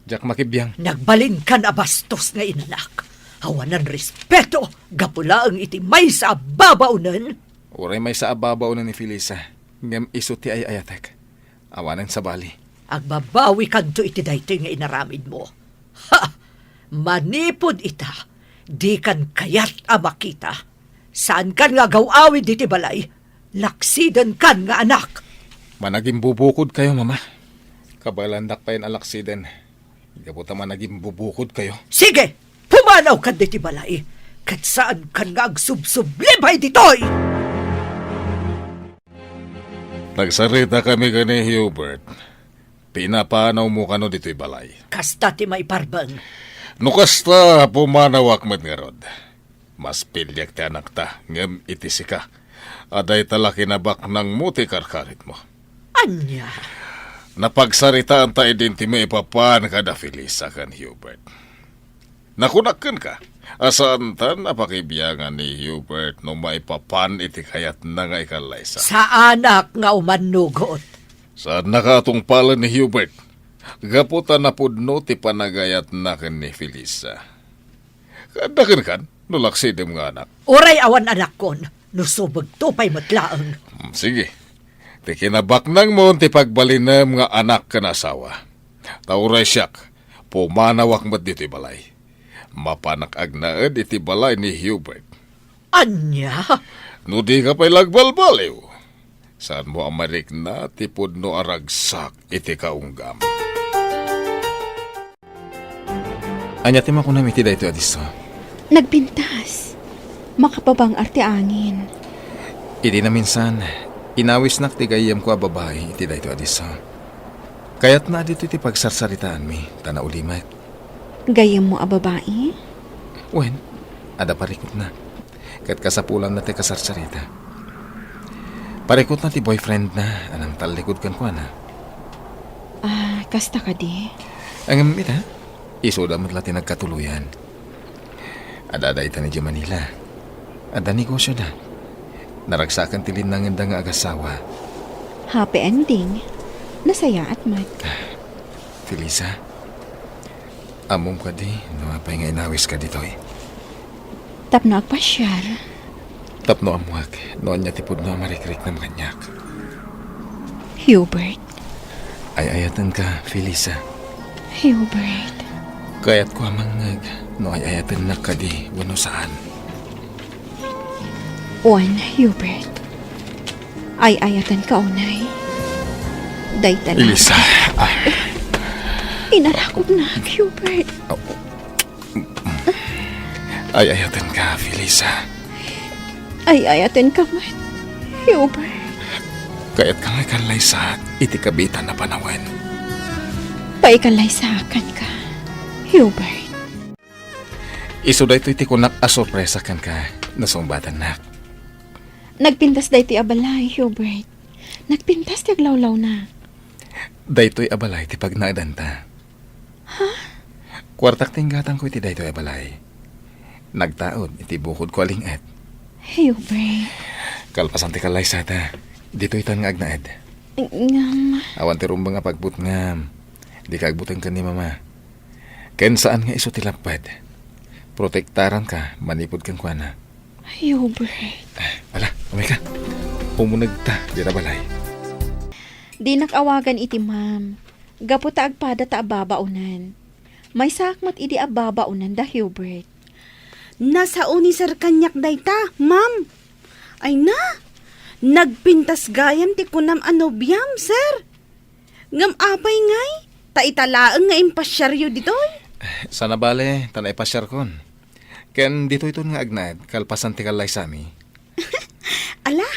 Jak makibiyang. Nagbalin ka na bastos nga inanak. Hawanan respeto, gapula ang itimay sa babaunan. Uray may sa ababaw na ni Felisa. Ngam iso ti ay ayatek. Awanan sa bali. Agbabawi kanto iti daytoy nga inaramid mo. Ha! Manipod ita. Di kan kayat a makita. Saan kan nga gawawid iti balay? Laksidan kan nga anak. Managing bubukod kayo, mama. Kabalandak pa yun alaksiden. Gabuta managing bubukod kayo. Sige! Pumanaw kan diti balay. Kat saan kan nga agsubsublibay ditoy? Nagsarita kami gani Hubert. Pinapanaw mo kano dito'y balay. Kasta ti may parbang. Nukasta pumanawak met nga rod. Mas pilyak ti anak ta, ngem itisi ka. Aday tala kinabak ng muti karkarit mo. Anya? Napagsaritaan ta idinti mo ipapan kada Felisa kan Hubert. Nakunakan ka. Asaan ta napakibiyangan ni Hubert no maipapan iti kayat na nga ikalaysa. Sa anak nga umanugot. Saan nakatong pala ni Hubert? Gaputa na pudno ti panagayat na kan ni Felisa. Kadakan kan, nulaksidem nga anak. Uray awan anak kon. Nusubag to pa'y matlaang. Sige. Ti kinabak nang mo ti pagbalinem nga anak kan asawa. Tauray siyak, pumanawak mat dito'y balay. Mapanak agnaed iti balay ni Hubert. Anya? No di ka pa'y lagbalbaliw. Saan mo amarik na tipod no aragsak iti kaunggam. Anya ti makunam iti dayto adiso. Nagpintas. Makapabang arte angin. Idi na minsan, inawis nak ti gayam ko a babae iti dayto adiso. Kayat na dito iti pagsarsaritaan mi, tana ulimat. Gayam mo a babae? Wen, ada parikot na. Kat kasapulan na ti kasarsarita. Parikot na ti boyfriend na, anang talikod kan ko na. Kasta ka di? Ang ita, iso damat lati nagkatuluyan. Ada ita ni Manila. Ada negosyo na. Naragsakan tilin ng nga agasawa. Happy ending. Nasaya at mat. Felisa, amom ka di, namapay nga inawis ka dito eh. Tapno agpasyal. Tapno amuag, noon niya tipod no marikrik ng kanyak. Hubert. Ay ayatan ka, Felisa. Hubert. Kayat ko amangag, no ay ayatan na ka di, wano saan. Hubert. Ay ayatan ka unay. Daytan. Elisa, Inarakog na, Hubert. ay ayatan ka, Felisa. Ay ayatan ka man, Hubert. Kayat ka nga kanlay sa iti kabitan na panawan. Paikalay sa akin ka, Hubert. Iso da ito iti kunak asorpresa kan ka, nasumbatan na. Nagpintas da iti abalay, Hubert. Nagpintas ti aglawlaw na. Daytoy abalay ti pagnadanta. Ha? Kwartak tinggatan ko iti daytoy abalay. Nagtaod iti bukod ko alingat. Hubert. Kalpasan ti kalay sa ta. Dito itan nga agnaed. Ngam. Awan ti rumba nga pagbut ngam. Di ka agbutan ka ni mama. Ken saan nga iso tilapad. Protektaran ka, manipod kang kuana. Hubert. Ala, umay ka. Pumunag ta, di na balay. Di nakawagan iti ma'am. Gaputa agpada ta ababaunan. May sakmat iti ababaunan da, Hubert. Nasa unisar kanyak dayta, ma'am. Ay na, nagpintas gayam ti kunam anobyam, sir. Ngam apay ngay, taitalaang nga impasyaryo ditoy. Sana bale, tanay pasyar kon. Ken dito ito nga agnaed, kalpasan ti kalay sami. Ala,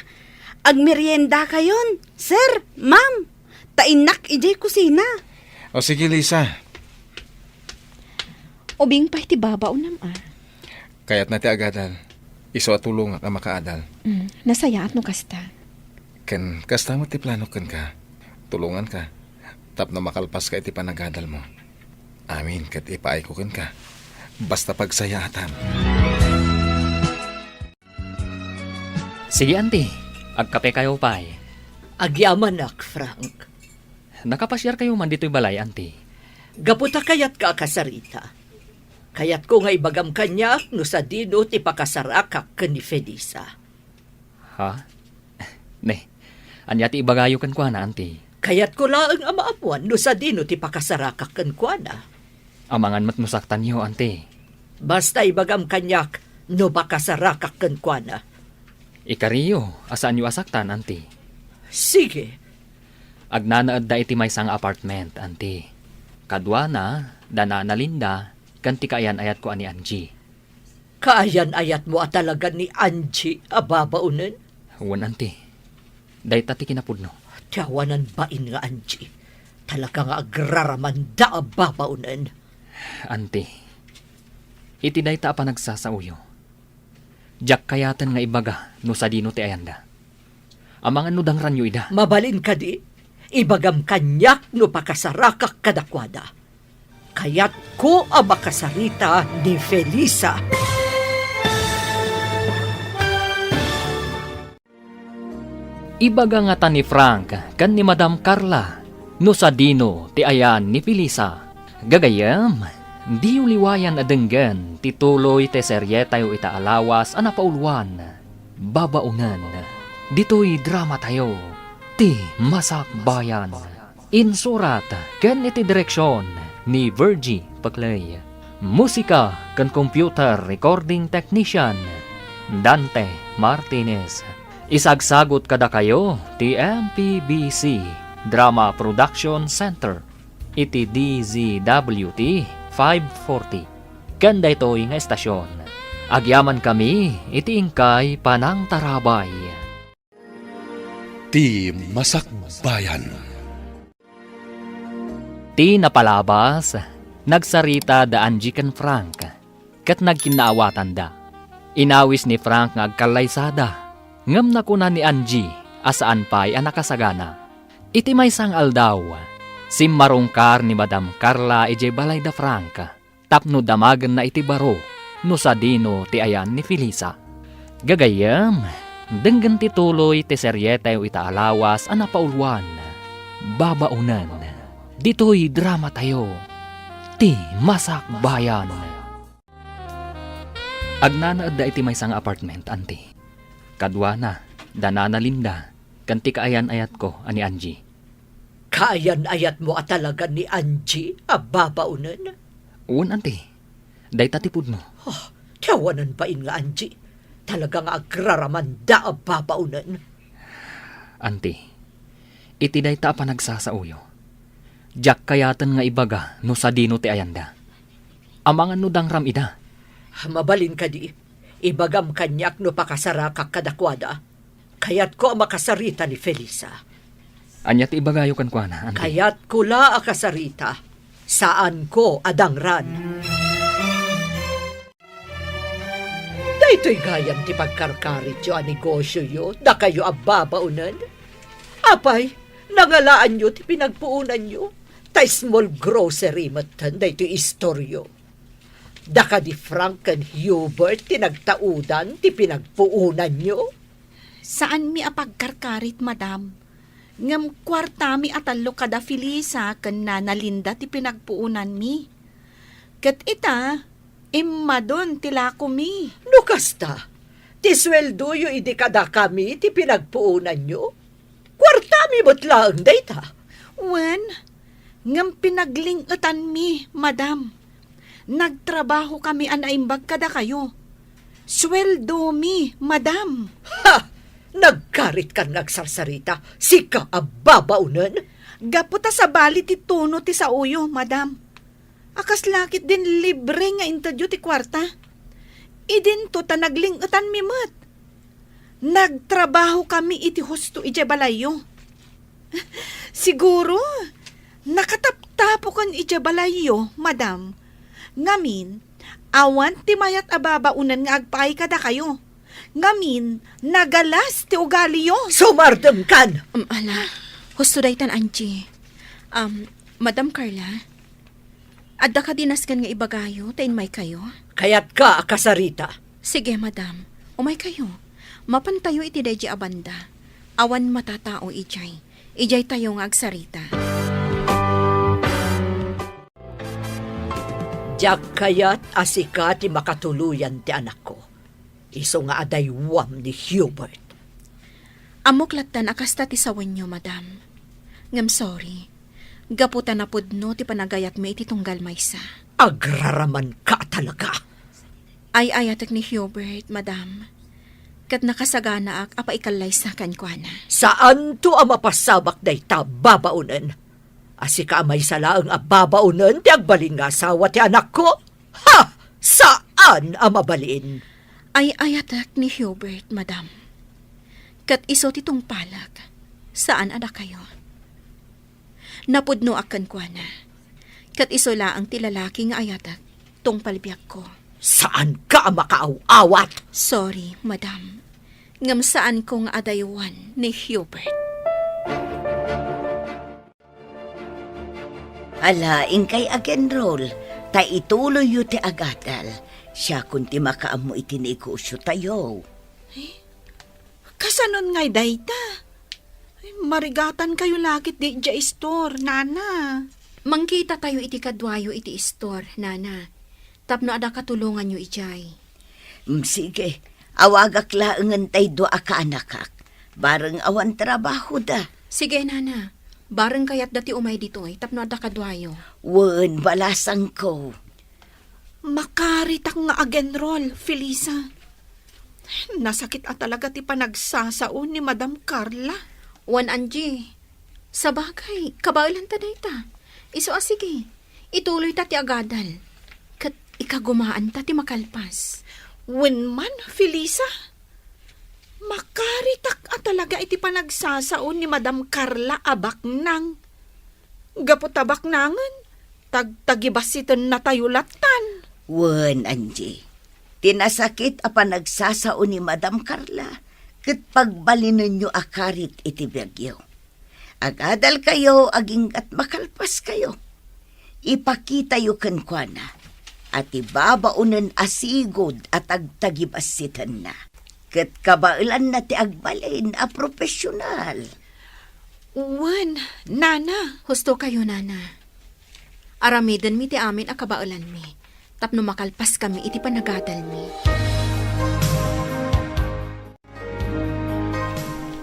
agmerienda kayon, sir, ma'am. Tainak ijay kusina. O sige, Lisa. Ubing pa iti babaunam Kayat na ti agadal. Iso at tulong ka makaadal. Nasaya at no kasta. Ken kasta mo ti plano ken ka. Tulungan ka. Tap na makalpas ka iti panagadal mo. Amin kat ipaay ko ken ka. Basta pagsayatan. Sige, auntie. Agkape kayo pa'y. Agyaman nak, Frank. Nakapasyar kayo man dito'y balay, auntie. Gaputa kayat ka akasarita. Kayat ko nga ibagam kanya no sa dino ti pakasaraka ken ni Felisa. Ha? Ne, anya ti ibagayo kan kwa na, auntie. Kayat ko laang amaapuan no sa dino ti pakasaraka ken kuana. Amangan matnusaktan niyo, auntie. Basta ibagam kanyak no pakasaraka ken kuana. Ikariyo, asaan niyo asaktan, auntie? Sige. Agnanaad da iti may sang apartment, auntie. Kadwa na, dana na Linda, kanti kaayan ayat ko ani Angie. Kaayan-ayat mo at talaga ni Angie ababaunan? Huwan, auntie. Day tati kinapudno. Tiyawanan bain nga Angie. Talaga nga agraraman da ababaunan. Auntie, iti day ta pa nagsasauyo. Jak kayatan nga ibaga no sa dino ti ayanda. Amangan no dang ranyo ida. Mabalin ka di, ibagam kanyak no pakasarakak kadakwada. Kayat ko ang makasarita ni Felisa. Ibaga nga ta ni Frank kan ni Madam Carla no sa dino ti ayan ni Felisa. Gagayam, di uliwayan adenggan tituloy te seryetayo ita alawas anapaulwan. Babaunan, dito'y drama tayo. Ti Masak Bayan. Insurat ken iti direksyon ni Virgie Paclay. Musika ken computer recording technician Dante Martinez. Isagsagot kada kayo ti MPBC Drama Production Center iti DZWT 540. Kanda ito'y nga estasyon. Agyaman kami iti ingkay Panang Tarabay. Ti Masak Bayan. Ti napalabas, nagsarita da Angie ken Frank, kat nagkinaawatan da. Inawis ni Frank nga agkalaysada. Ngam na kuna ni Angie, asaan pa'y anakasagana. Iti may sang aldaw, si marungkar ni Madam Carla ije balay da Frank, tapno damagan na iti baro, no sa dino ti ayan ni Felisa. Gagayam, denggan ti tuloy ti seryetayo ita alawas anapaulwan. Babaunan, dito'y drama tayo, ti Masak Bayan. Agnanaad da iti may sang apartment, auntie. Kadwa na, dana na Linda, kanti kaayan ayat ko, ani Angie. Kaayan-ayat mo at talaga ni Angie ababaunan? Uwan, auntie. Day tatipod mo. Oh, tiyawanan bain nga Angie. Talaga nga agraraman da ababaunan. Auntie, iti day ta pa nagsasauyo. Jak kayatan nga ibaga no sa dino ti ayanda. Amangan no dang ram ida. Mabalin ka di. Ibagam kanyak no pakasaraka kadakwada. Kayat ko ang makasarita ni Felisa. Anyat ibagayo kan kwa na, auntie. Kayat ko la akasarita. Saan ko adangran. Daytoy gayam ti pagkarkarit yo ang negosyo yo. Da kayo ababaunan. Apay, nangalaan yo ti pinagpuunan yo. Ta small grocery matan daytoy istoryo. Daka di Frank and Hubert tinagtaudan ti pinagpuunan nyo? Saan mi apagkarkarit, madam? Ngam kwarta mi atalo kada Felisa ken nanalinda ti pinagpuunan mi. Ket ita, immadon tilako mi. No kasta, ti sweldo yo idi kada kami ti pinagpuunan nyo? Kwarta mi butlaang dayta. Wen, ngam pinaglingutan mi, madam. Nagtrabaho kami anaimbag kada kayo. Sweldo mi, madam. Ha! Nagkarit kang nagsarsarita. Sika ababaunan. Gaputa sa bali ti tuno ti sa uyo, madam. Akas lakit din libre nga interview ti kwarta. Idin to ta naglingutan mi mat. Nagtrabaho kami iti husto ije balayo. Siguro, nakataptapo kan ije balayo, madam. Ngamin, awan ti mayat ababaunan nga agpaay kada kayo. Ngamin, nagalas ti ugali yo. Sumardam kan! Ala, husto daytan Angie. Madam Carla, adda ka dinaskan nga ibagayo, tayin may kayo? Kayat ka akasarita. Sige, madam. Umay kayo. Mapantayo iti dayji abanda. Awan matatao ijay. Ijay tayo nga agsarita. Diyak kayat asika ti makatuluyan ti anak ko. Iso nga adaywam ni Hubert. Amuklatan akasta ti sawenyo, madam. Ngam sorry. Gaputan na pudno ti panagayat mi iti tunggal maysa. Agraraman ka talaga. Ay ayatek ni Hubert, madam. Kat nakasagana ak apa ikalay sa kankwana. Saan to ang mapasabak dayta babaunan? Asika may salaang babaunan ti agbalin nga asawa ti anak ko? Ha! Saan ang mabalin? Ay ayatek ni Hubert, madam. Kat iso titong palak. Saan ada kayo? Napudno ak kankwana. Kat iso laang ti lalaki nga ayatek tong palbiyak ko. Saan ka makaaw-awat? Sorry, madam. Ngam saan kong adaywan ni Hubert. Alaing kay agenrol, ta ituloy yu ti agadal. Siya kun ti makaamo iti negosyo tayo. Kasanon ngay dayta? Ay, marigatan kayo lakit di dya store, nana. Mangkita tayo iti kadwayo iti store, nana. Tapno ada katulungan nyo ijay. Sige, awagak laengan tay doa ka anakak. Bareng awan trabaho da. Sige, nana. Bareng kayat dati umay dito tapno ada kadwayo. Wen, balasang ko. Makaritak nga agenrol, Felisa. Nasakit at talaga ti panagsasaon ni Madam Carla. Wan Angie. Sa bagay, kabailan ta dayta. Iso sige. Ituloy ta ti agadal. Kat ikagumaan ta ti makalpas. Wen man, Felisa. Makaritak at talaga iti panagsasaon ni Madam Carla abak nang. Gapot abak nangan. Tagtagibasitan na tayo latan. Wen, Angie. Tinasakit a panagsasaon ni Madam Carla. Kat pagbalinan nyo akarit iti biyagyo. Agadal kayo, aging at makalpas kayo. Ipakita yu kankwana. At ibabaunan asigod at agtagibasitan na. Kat kabailan na ti agbalin a profesional. Wen, nana. Husto kayo, nana. Aramiden mi ti amin a kabailan mi. Tapno makalpas kami iti panagadal mi.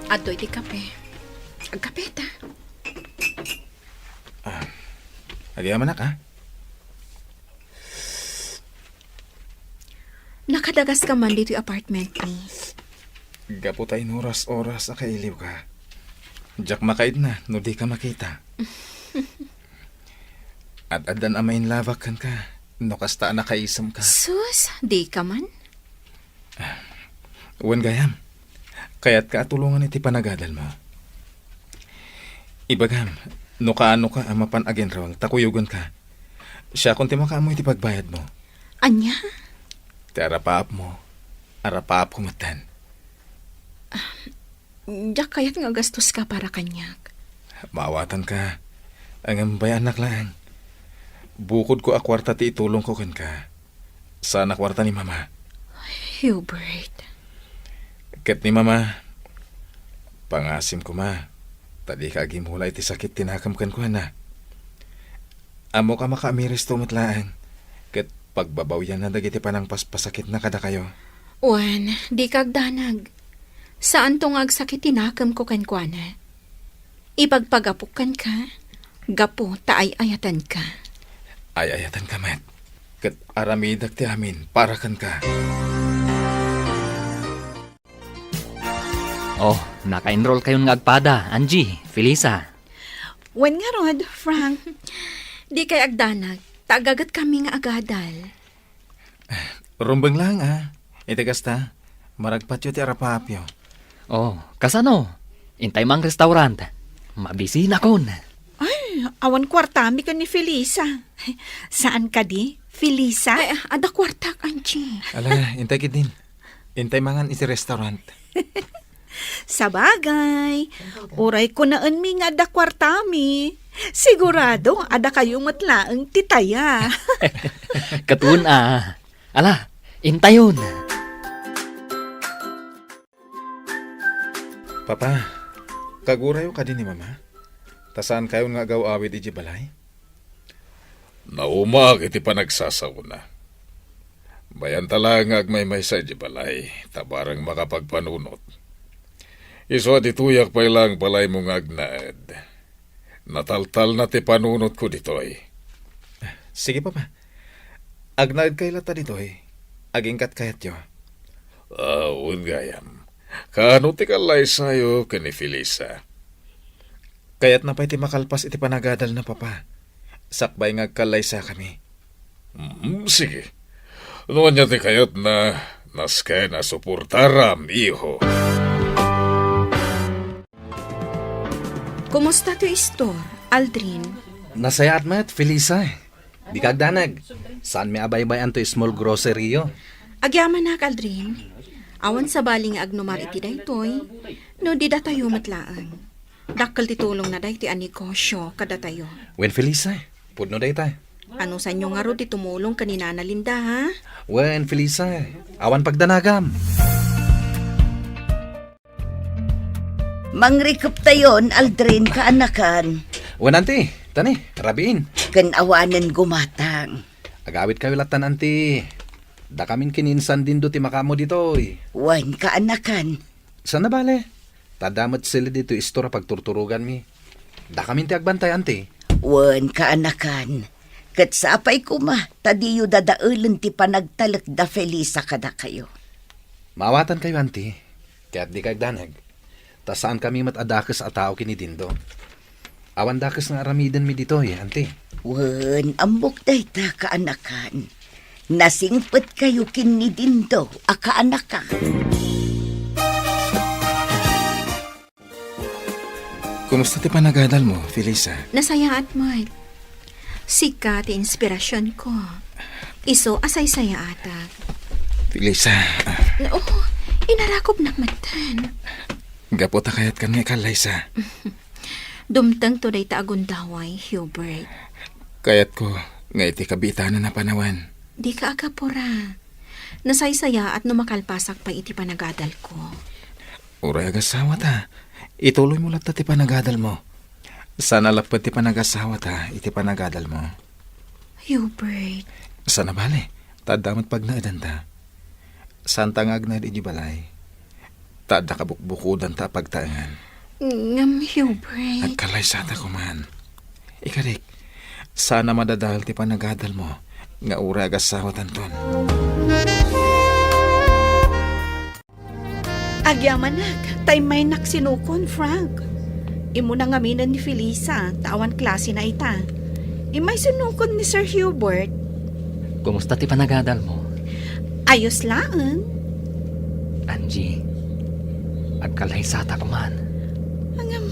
Adto iti kape. Agkape ta. Agyaman na ka? Nakadagas ka man dito yung apartment ni. Gapo tayo oras-oras akailiw ka. Diyak makaid na, no di ka makita. At adan amain lavakan ka, no kasta nakaisam ka. Sus, di ka man? Uwan gayam, kaya't ka atulungan iti panagadal mo. Ibagam, no kaano ka amapan agenrawal, takuyugan ka. Siya kung ti makaamo iti pagbayad mo. Anya? Ti arapaap mo, arapaap kumatan. Diyak kayat nga gastos ka para kanyak. Maawatan ka, ang bayan naklaan. Bukod ko akwarta ti itulong ko kan ka. Sana kwarta ni mama. Hubert. Ket ni mama, pangasim ko ma. Tadi ka agimulay ti sakit tinakam kan ko na. Amo ka makaamiris tumatlaan. Ket pagbabawyan na dagiti panang paspasakit na kada kayo. Wan, di kagdanag. Saan tong agsakit tinakam ko kankwana? Ipagpagapukan ka, gapo taay ayatan ka. Ay-ayatan ka, Matt. Ket aramidak ti amin, para kan ka. Oh, naka-enroll kayon nga agpada, Angie, Felisa. Wen nga rod, Frank. Di kay agdanag, tagagat kami nga agadal. Rumbang lang, Itigas ta, maragpatyo ti arapapyo. Oh, kasano? Intay mang restaurant. Mabisina kon. Ay, awan kwartami ka ni Felisa. Saan ka di, Felisa? Ay, ada kwartak, Angie. Ala, intay kit din. Intay mangan iti restaurant. Sabagay, uray ko naan mi nga ada kwartami. Sigurado, ada kayong matlaang titaya. Katun Ala, intayon. Papa, kagurayo ka din ni mama? Tasaan kayo nga agaw awid iji balay? Naumag iti panagsasauna. Bayan talang agmay-may sa di balay, tabarang makapagpanunot. Iso at ituyak pa lang balay mong agnaed. Nataltal na ti panunot ko ditoy. Sige pa. Agnaid kay lata ditoy. Agingkat kayat yo. Aun gayam. Kano ti kalay sayo kani Felisa? Kayat na pa iti makalpas iti panagadal na papa. Sakbay nga kalay sa kami. Sige. Noon niya ti kayat na naskay na suportaram, iho. Kumusta to store, Aldrin? Nasayat met, Felisa. Di kagdanag. Saan may abay-bayan to small grocery yo? Agyaman na, Aldrin. Awan sa baling agnumar iti daytoy, no di da tayo matlaan. Dakkel titulong na day ti anegosyo kada tayo. Wen, Felisa. Pudno day tayo. Ano sa inyo nga ro di tumulong kanina na Linda, ha? Wen, Felisa. Awan pagdanagam. Mangrikup tayon, Aldrin, kaanakan. Wen, anti. Tani, rabiin. Kanawanan gumatang. Agawit kayo latan, anti. Da kamin kininsan din do ti makamo ditoy. Wan kaanakan. Saan na bale? Tadamat sila dito istora pagturturugan mi. Da kamin ti agbantay, anti. Wan kaanakan. Kat sapay kuma, tadiyo dadaulan ti panagtalak da Felisa kada kayo. Maawatan kayo, anti. Kaya't di kagdanag. Ta saan kami matadakas a tao kini Dindo. Awan dakas nga aramidan mi ditoy, anti. Wan, ambok day ta kaanakan. Nasingpet kayo kini Dindo, a kaanakan. Kumusta ti panagadal mo, Felisa? Nasayaat mo. Sika ti inspirasyon ko. Iso asay saya atag. Felisa, Oh, inarakop na matan. gapota kayat kan nga kalaysa. Dumtang to day taagundaway, Hubert. Kayat ko nga iti kabitanan na panawan. Di ka agapura. Nasaysaya at numakalpasak pa iti panagadal ko. Uray agasawa ta. Ituloy mo lang ta ti panagadal mo. Sana lapad ti panagasawa ta iti panagadal mo. Hubert. Sana bale, tadamat pag naadan ta. Santa nga agnad iti balay. Tada kabukbukudan ta pagtaangan. Ngam, Hubert. Nagkalay sa ta kuman. Ikarik, sana madadahal ti panagadal mo nga ura agasawa tanton. Agyamanak, tay may naksinukon, Frank. Imo na ngaminan ni Felisa, tawan klase na ita. Imay sinukon ni Sir Hubert. Kumusta ti panagadal mo? Ayos lang. Angie, agkalay sa ta kuman. Angam,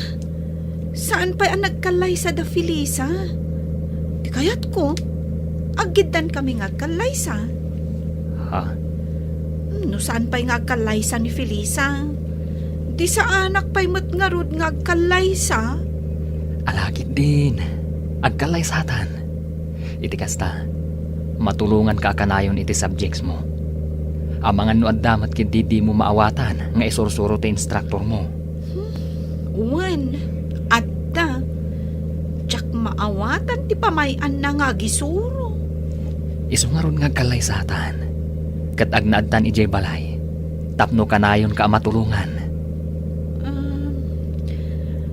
saan pa ang nagkalay sa da Felisa? Di kayat ko, agidan kami ngagkalay sa. Ha? No saan pa'y ngagkalay sa ni Felisa? Di sa anak pa'y matngarod ngagkalay sa. Alagit din. Agkalay satan. Iti kasta, matulungan ka kanayon iti subjects mo. Amangan no addamat kindi di mo maawatan nga isursuro ti instructor mo. Uwan, adda. Tsak maawatan ti pamayan na nga gisuro. Isu nga ron ngagkalay satan. Kat agnaadtan ijay balay. Tapno kanayon ka matulungan.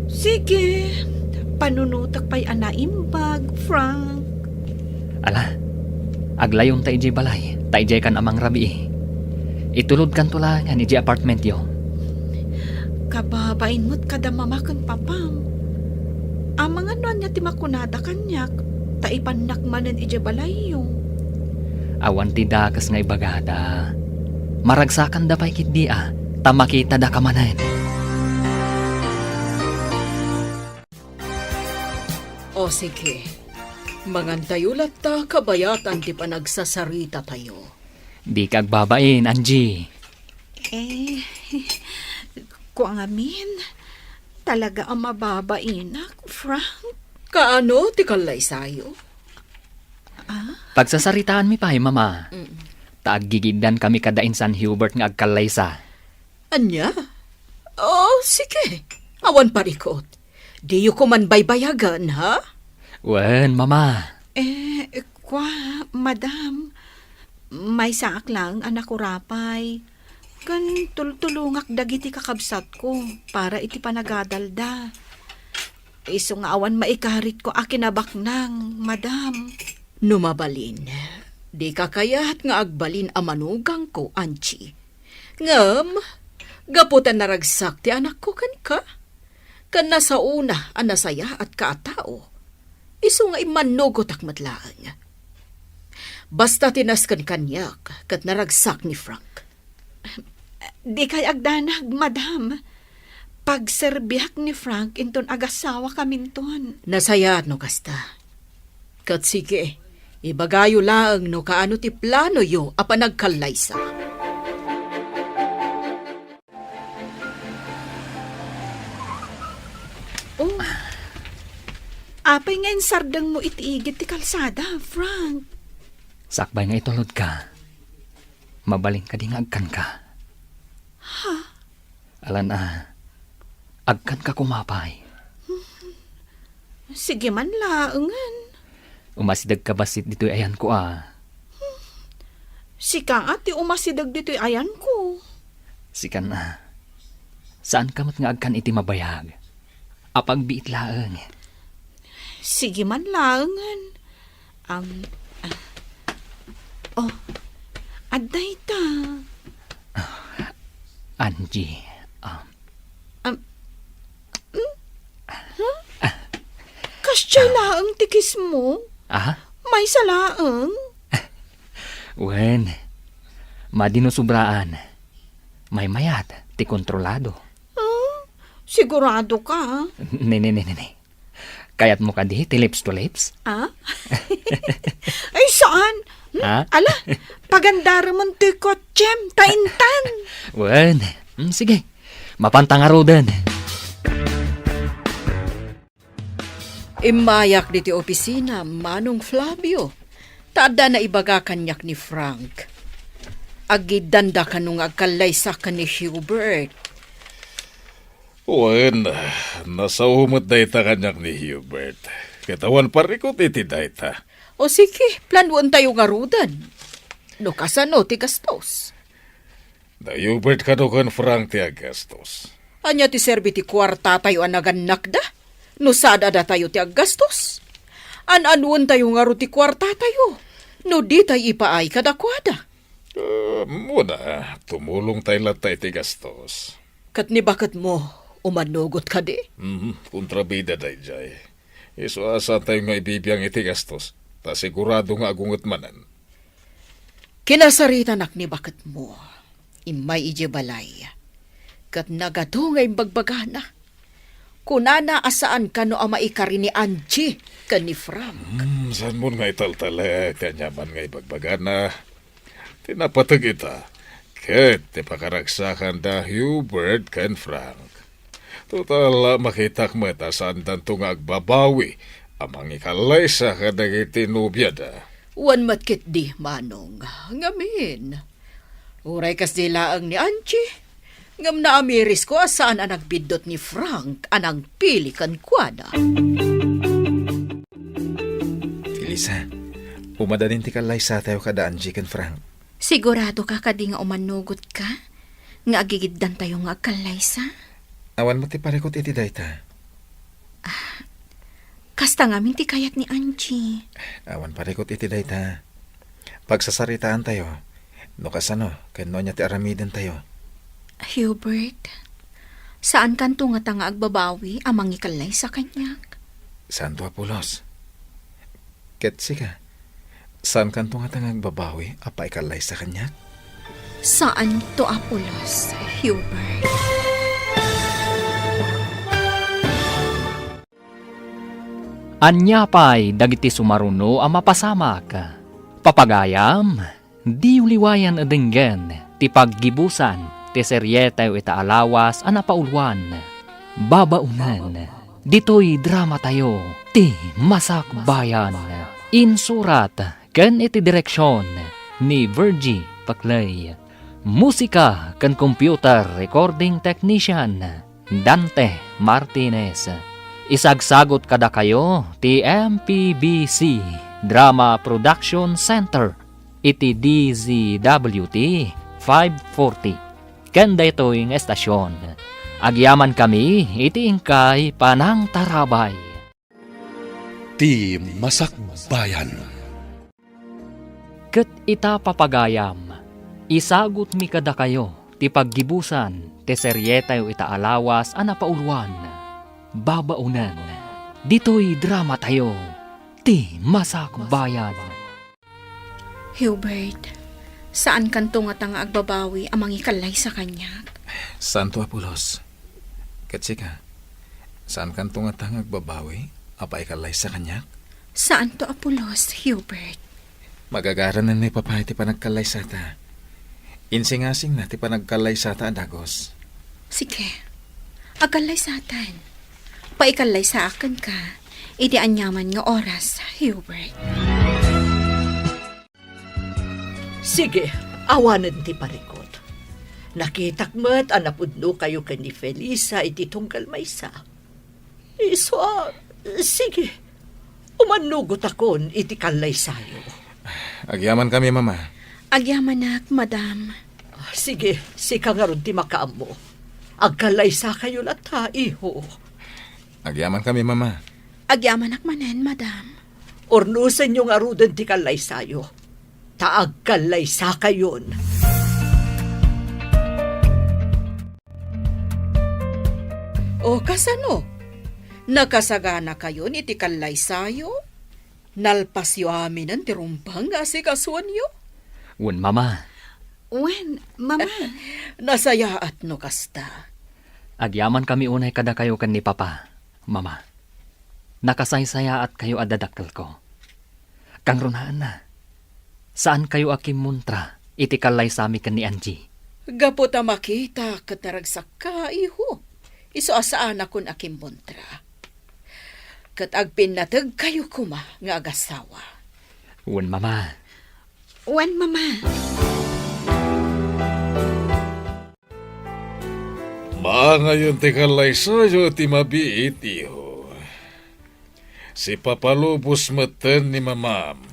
Sige, panunutak pa'y anaimbag, Frank. Ala, aglayon ta ijay balay. Ta ijay kan amang rabi. Itulod kan tulangan ijay apartment yo. Kababain mo't kada mamakang papam. Amang ano niya ti makunada kanyak, taipanak manen ija balayo. Awan ti dakas nga ibagada. Maragsakan da pa'y kit ta makita da kamanan. O sige, mangantayulat ta kabayatan ti panagsasarita tayo. Di kagbabain, Angie. Kung amin, talaga ang mababainak, Frank. Kaano ti kalay sayo? Pagsasaritaan mi pa, mama. Taaggigidan kami kadain San Hubert nga agkalaysa. Anya? Oh, sige. Awan parikot. Di yu ko man baybayagan, ha? Wen, mama. Madam, may saak lang anak ko rapay. Kan tultulungak dagiti kakabsat ko para iti panagadalda. Iso nga awan maikarit ko akinabak nang, madam. Numabalin. Di ka kayat nga agbalin a manugang ko, Anchi. Ngam, gaputan naragsak ti anak ko kan ka. Kan nasa una, anasaya at kaatao. Iso nga imanugot ak matlaan. Basta tinaskan kanyak, kat naragsak ni Frank. Di kay agdanag, madam. Pagserbiak ni Frank, inton agasawa kaminton. Nasaya no kasta. Kat sige, ibagayo laang no kaano ti plano yo a panagkalaysa. Oh, apay ngayon sardang mo itiigit ti kalsada, Frank. Sakbay nga itulod ka. Mabaling ka di nga agkan ka. Alan agkan ka kumapay. Sige man laangan. Umasidag ka basit dito'y ayan ko Sika ati umasidag dito'y ayan ko. Sikan saan ka mat nga agkan iti mabayag? Apag biit laang. Sige man laangan. Aday ta. Angie, Kasya'y laang tikis mo? May salaang? wen, madinusubraan. May mayat, ti kontrolado. Sigurado ka? Ne. Kayat mo ka di, ti lips to lips? Ay, saan? Ala, pagandara mo ti kotsem, taintan. wen, sige, mapantangaro din. Imayak di ti opisina, Manong Flavio. Tada na ibaga kanyak ni Frank. Agidanda ka nung agkalaysa ka ni Hubert. Wen, nasa umot dayta kanyak ni Hubert. Katawan parikot iti dayta. O sige, planuan tayo nga rudan. No kasano ti gastos. Da Hubert kanukan Frank ti agastos. Anya ti serbi ti kwarta tayo anaganak da? No sada da tayo ti agastos. An-anuan tayo nga ro ti kwarta tayo. No di tayo ipaay kadakwada. Muna, tumulong tayo latay ti gastos. Kat ni bakit mo umanugot ka di? Kontrabida day jay. Iso asa tayo nga ibibiyang iti gastos. Ta sigurado nga agungot manan. Kinasarita nak ni bakit mo. Imay ije balay. Kat nagado nga imbagbagana. Kunana asaan ka no ama ikari ni Angie ka ni Frank. Saan mo nga italtala, kanyaman nga ibagbagana. Tinapatag ita. Ket, tipakaragsakan da Hubert ken Frank. Total, makitak mo ita saan danto nga agbabawi. Amang ikalaysa ka dagiti nubya da. Wan matkit di, Manong. Ngamin. Uray kas dilaang ni Angie. Ngam na amiris ko asaan ang nagbidot ni Frank anang pili kan kwada. Elisa, umadanin ti kalaysa tayo kada Angie ken Frank. Sigurado ka kadi nga umanugot ka? Nga agigiddan tayo nga agkalaysa? Awan mo ti parikot iti dayta. Kasta ngamin ti kayat ni Angie. Awan parikot iti dayta. Pagsasaritaan tayo, no kasano, ken no nya ti aramiden tayo. Hubert, saan kanto nga tanga agbabawi amang ikalay sa kanyak? Santo Apolos. Ketsi ka. Saan kanto nga tanga agbabawi apa ikalay sa kanyak? Saan to Apolos, Hubert? Anyapay dagiti sumaruno ang mapasamak. Papagayam, di uliwayan adenggen, ti paggibusan, ti seryeta ita alawas ana paulwan. Babaunan, dito'y drama tayo, ti Masakbayan. Insurat, ken iti direksyon, ni Virgie Paclay. Musika, ken computer recording technician, Dante Martinez. Isagsagot kada kayo, ti MPBC. Drama Production Center, iti DZWT 540. Kanda ito'y estasyon. Agyaman kami, iti ingkay panang tarabay. Ti Masakbayan. Ket ita papagayam, isagot mi kada kayo, ti paggibusan, ti seryetayo ita alawas, paulwan. Babaunan, dito'y drama tayo, ti Masakbayan. Hubert, saan kanto nga tanga agbabawi amang ikalay sa kanya? Santo Apolos. Katsika, saan kan tungatang agbabawi? Apay kalay sa kanya? Saan to Apolos, Hubert? Magagaran na ni papay ti panagkalay sa ta. Insing-asing na ti panagkalay sa ta, Dagos. Sige, agalay sa atan. Paikalay sa akin ka, iti anyaman nga oras, Hubert. Sige, awanan ti parikot. Nakitak mo't anapudno kayo ni Felisa iti tunggal maysa. Iso, sige, umanugot akon iti kalay sayo. Agyaman kami, Mama. Agyamanak, madam. Sige, sika nga ron ti makaam mo. Agkalay sa kayo lata, iho. Agyaman kami, Mama. Agyamanak manen, madam. Ornusan yung arudan ti kalay sayo. Taagkalay sa kayon. O kasano? Nakasagana kayo ni tikalay sayo? Nalpasyo amin ang tirumpang asikasuan yo? Wen, Mama, Wen, mama. Nasaya at no kasta. agyaman kami unay kada kayo kan ni Papa. Mama, nakasaysaya at kayo adadakkel ko. Kang runaan na. Saan kayo akim muntra, iti kalay sami kan ni Angie? Gaputa makita kataragsak ka, iho. Iso asaan akon akim montra. Kat agpinatag kayo kuma nga agasawa. Wen, Mama. Wen, mama. Ngayon ti kalay sayo ti mabiit, iho. Si papalubos meten ni mamam.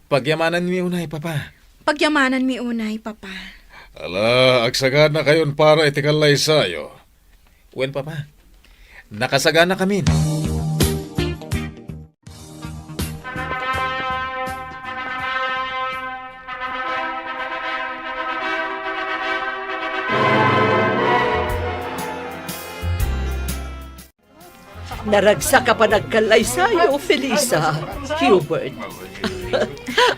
Pagyamanan mi unay, Papa. Pagyamanan mi unay, papa. Ala, agsagana kayon para iti kalay sayo. Wen, Papa. Nakasagana kami. Naragsa ka pa nagkalay sayo, Felisa, Hubert.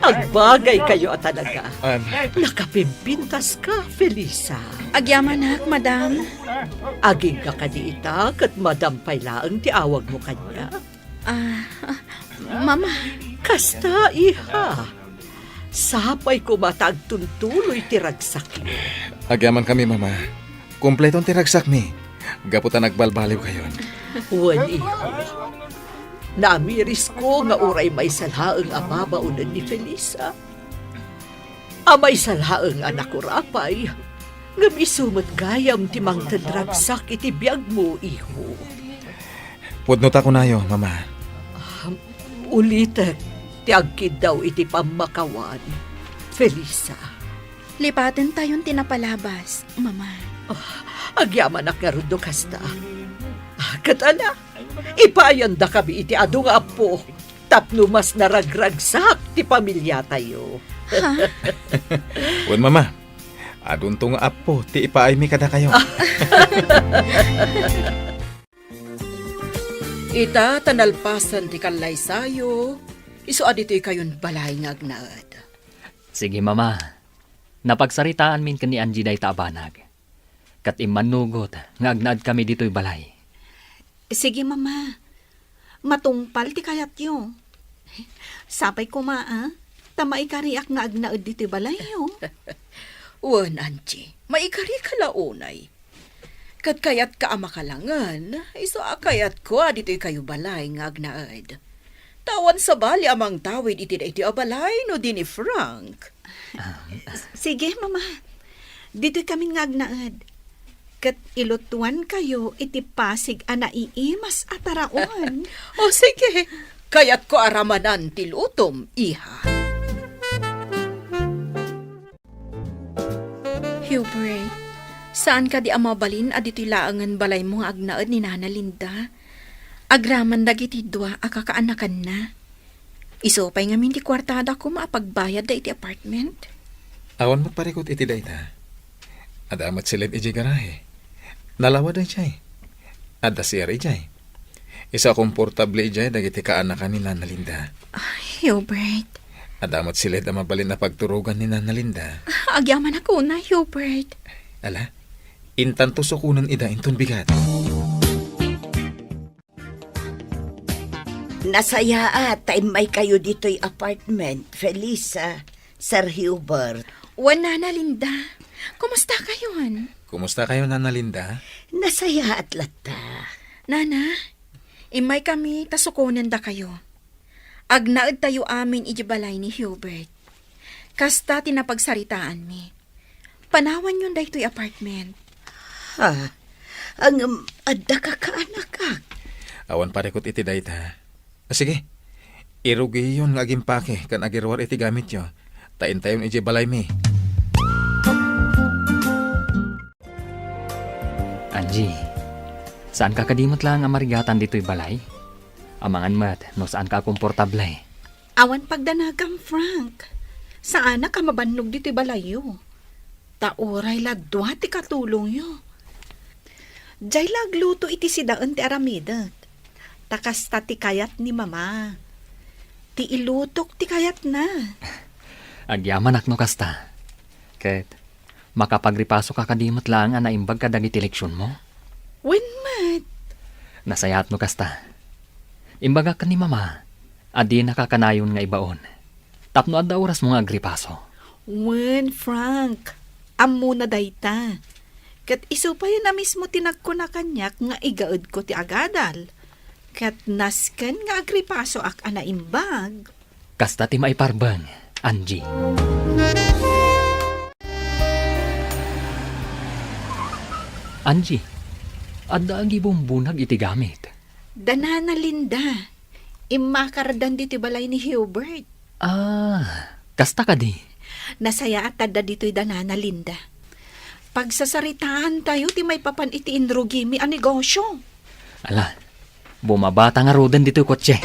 Agbagay kayo at talaga. Nakapimpintas ka, Felisa. Agyamanak, madam. Aging ka kaniita kat madampay laang ti awag mo kanya. Mama. Kasta, iha. Sapay ko matagtuntuloy ti ragsak yun. Agyaman kami, Mama. Kumpletong tiragsak mi. Gaputan nagbalbaliw kayon. Wan, iho. Namiris ko nga uray may salhaang amabaunan ni Felisa. Amay salhaang anak ko rapay. Nga misumat gayam ti mang tadragsak iti biyag mo, iho. Pudnot ako nayo, Mama. Ulitek, ti agkid daw iti pamakawan. Felisa. Lipatin tayong tinapalabas, mama. Agyaman ak nga rundo kasta. Katala, ipayanda kami iti adu nga apo. Tapno mas naragragsak ti pamilya tayo. Wen, Mama. Adun tong apo, ti ipaay mi kada kayo. Ita tanalpasan ti kalay sayo. Iso adito'y kayon balay nga agnaad. Sige, Mama. Napagsaritaan min kan ni Angie day taabanag. Kat imanugot nga agnaad kami dito'y balay. Sige, mama. Matungpal ti kayat yo. Sapay ko tamay kariak nga agnaad dito balay yo. Wan, Angie, maikari ka launay. Kat kayat ka amakalangan, iso akayat ko dito'y kayo balay nga agnaad. Tawan sa bali amang tawid iti abalay no din ni Frank. Sige, mama. Dito'y kami nga agnaad. Kat ilutuan kayo iti pasig anaiimas ataraon. O sige, Kaya't ko aramanan ti lutom, iha. Hubert, saan ka di amabalin at ito'y laangan balay mo nga agnaad ni Nana Linda? Agraman dagiti dua akakaanakan na. Isopay nga min ti kwartada ko maapagbayad da iti apartment. Awan magparikot iti dayta. Adamat silid iti garahe. Nalawa da ijay. Adda siya ijay. Isa komportable ijay dagiti kaanakan ni Nana Linda. Hubert, Adamat silid ang mabalin na pagturugan ni Nana Linda. agyaman ako na, Hubert. Ala, intanto sukunan ida inton bigat. Nasaya time may kayo dito'y apartment, Felisa, Sir Hubert. Nana Linda, kumusta kayon? Kumusta kayo, Nana Linda? Nasaya at lata. Nana, imay kami tasukunan da kayo. Agnaad tayo amin ijibalay ni Hubert. Kasta tinapagsaritaan mi. Panawan yun da ito'y apartment. Ha? Ang adda ka kaanak ka. Awan parikot iti dayta. Sige, irugi yun laging pake kan agirwar iti gamit yo. Tain tayon iti balay mi. Angie, saan ka kadimot lang ang marigatan dito'y balay? Amangan mat, no saan ka komportable? Awan pagdanagam, Frank. Saan na ka mabannog dito'y balayo? Tauray ladwa ti katulong yo. Diyay lagluto iti sidaan ti aramidat. Takas ta ti kayat ni mama. Ti ilutok ti kayat na. Agyaman akno kasta. Ket, makapagripaso ka kadimot lang ang naimbag ka dagiti leksyon mo? When mat? Nasayat no kasta. Imbaga ka ni mama, adi nakakanayon nga ibaon. Tapno adda oras mo nga agripaso. When, Frank? Amo na dayta. Kat iso pa yun na mismo tinagko na kanyak nga igaad ko ti agadal. Kat nasken nga agripaso ak anaimbag. Kasta ti maiparbang, Angie. Angie, adda agi bumbunag iti gamit. Danana Linda. Imakaradan dito balay ni Hubert. Kasta ka di. Nasaya at tada dito'y danana Linda. Pagsasaritaan tayo, ti may papan iti indrugimi ang negosyo. Ala, bumabata nga rodan dito'y kotse.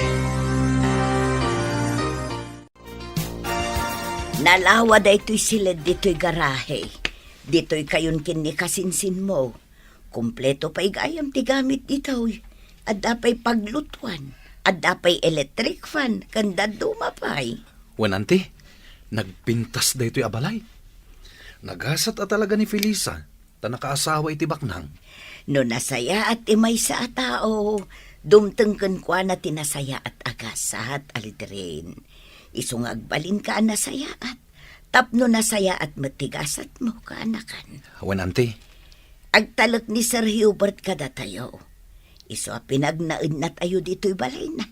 Nalawa da ito'y silid dito'y garahe. Dito'y kayon kinikasinsin mo. Kompleto pa'y gayam ti gamit dito'y. Adda pa'y paglutuan. Adda pa'y electric fan. Kanda dumapay. Wanante, nagpintas da ito'y abalay. Nagasat at talaga ni Felisa, ta nakaasawa iti baknang. No nasaya at imay sa tao, dumtengken kwa na tinasaya at agasat alidrin. Isong agbalin ka nasaya at tapno nasaya at matigasat mo kaanakan. Wanante, Agtalak ni Sir Hubert kada tayo. Iso a pinagnaid na tayo dito'y balay na.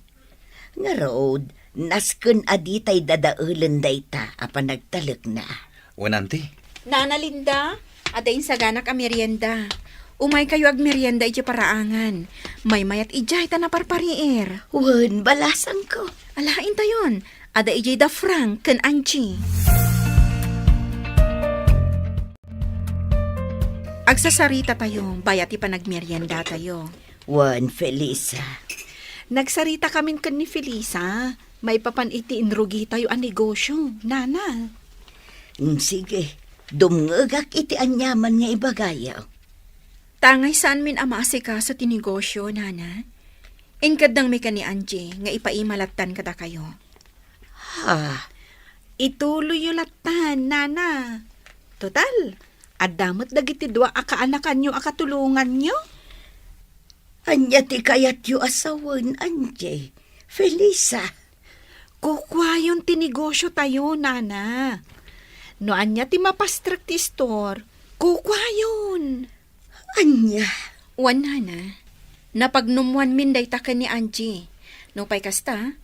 Nga road, nasken aditay dadaulen dayta a panagtalak na. wanante, Nana Linda, adain sa ganak a merienda. Umay kayo ag merienda iti paraangan. May mayat ijay ta na parparier. Wen, balasan ko. Alain tayon, ada ijay da Frank ken Angie. Agsasarita tayo, bayat ipanagmerienda tayo. Wen, Felisa. Nagsarita kami kan ni Felisa. May papan iti inrugi tayo ang negosyo. Nana. Sige, dumngagak iti anyaman nga ibagayaw. Tangay saan min ama asikaso ti negosyo, Nana? Inkadang may ka ni Angie, nga ipaimalatan kada kayo. Ha, Ituloy yung latan, Nana. Total, adamot dagiti dua akaanakan nyo akatulungan nyo. anya ti kayat yu asawan, Anje. Felisa. Kukwayon ti negosyo tayo, Nana. No anya ti mapastrak ti store, kukwayon. Anya. Wan, Nana. Napagnumuan min day taka ni Angie. No pay kasta,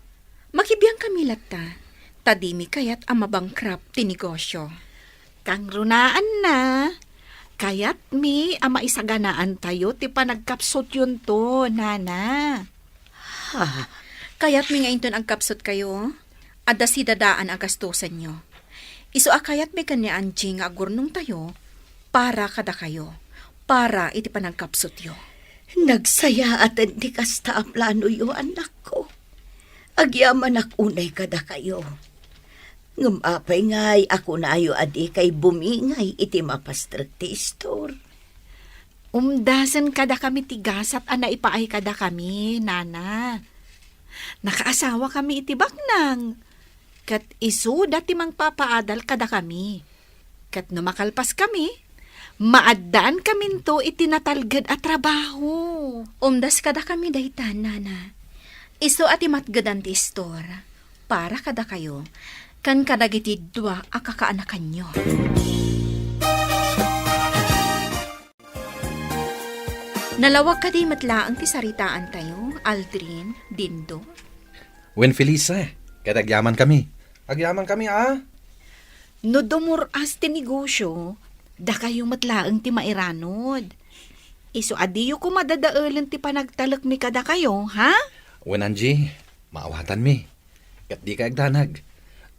makibiyang kami latta. Tadimi kayat amabangkrap ti negosyo. Kang runaan na. Kayat mi ama isaganaan tayo ti panagkapsot yun to, Nana. Ha, Kayat mi nga inton ang kapsot kayo, adda si dadaan agastusan nyo. Iso akayat mi kanya Angie nga agurnong tayo, para kada kayo, para iti panagkapsot yo. Nagsaya at hindi kasta ang plano yo, anak ko. Agyaman unay kada kayo. Ngumapay ngay, ako na ayo adi kay bumingay iti mapastrati store. Umdasan kada kami tigasat ana ipaay kada kami, nana. Nakaasawa kami iti baknang. Kat isu dati mang papaadal kada kami. Kat numakalpas kami, maadaan kami to itinatalgad at trabaho. Umdas kada kami daytan, nana. Iso ati matgadan ti store, para kada kayo, kan kadagiti dua akakaanakan nyo. Nalawag ka di matlaang ti saritaan tayo, Aldrin, Dindo. Wen Felisa, kadagyaman kami. Agyaman kami, No dumuras ti negosyo, da kayo matlaang ti mairanod. Iso adiyo ko madadaalan ti panagtalak mi kada kayo, ha? Wen Angie, maawatan mi. Kat di ka agdanag.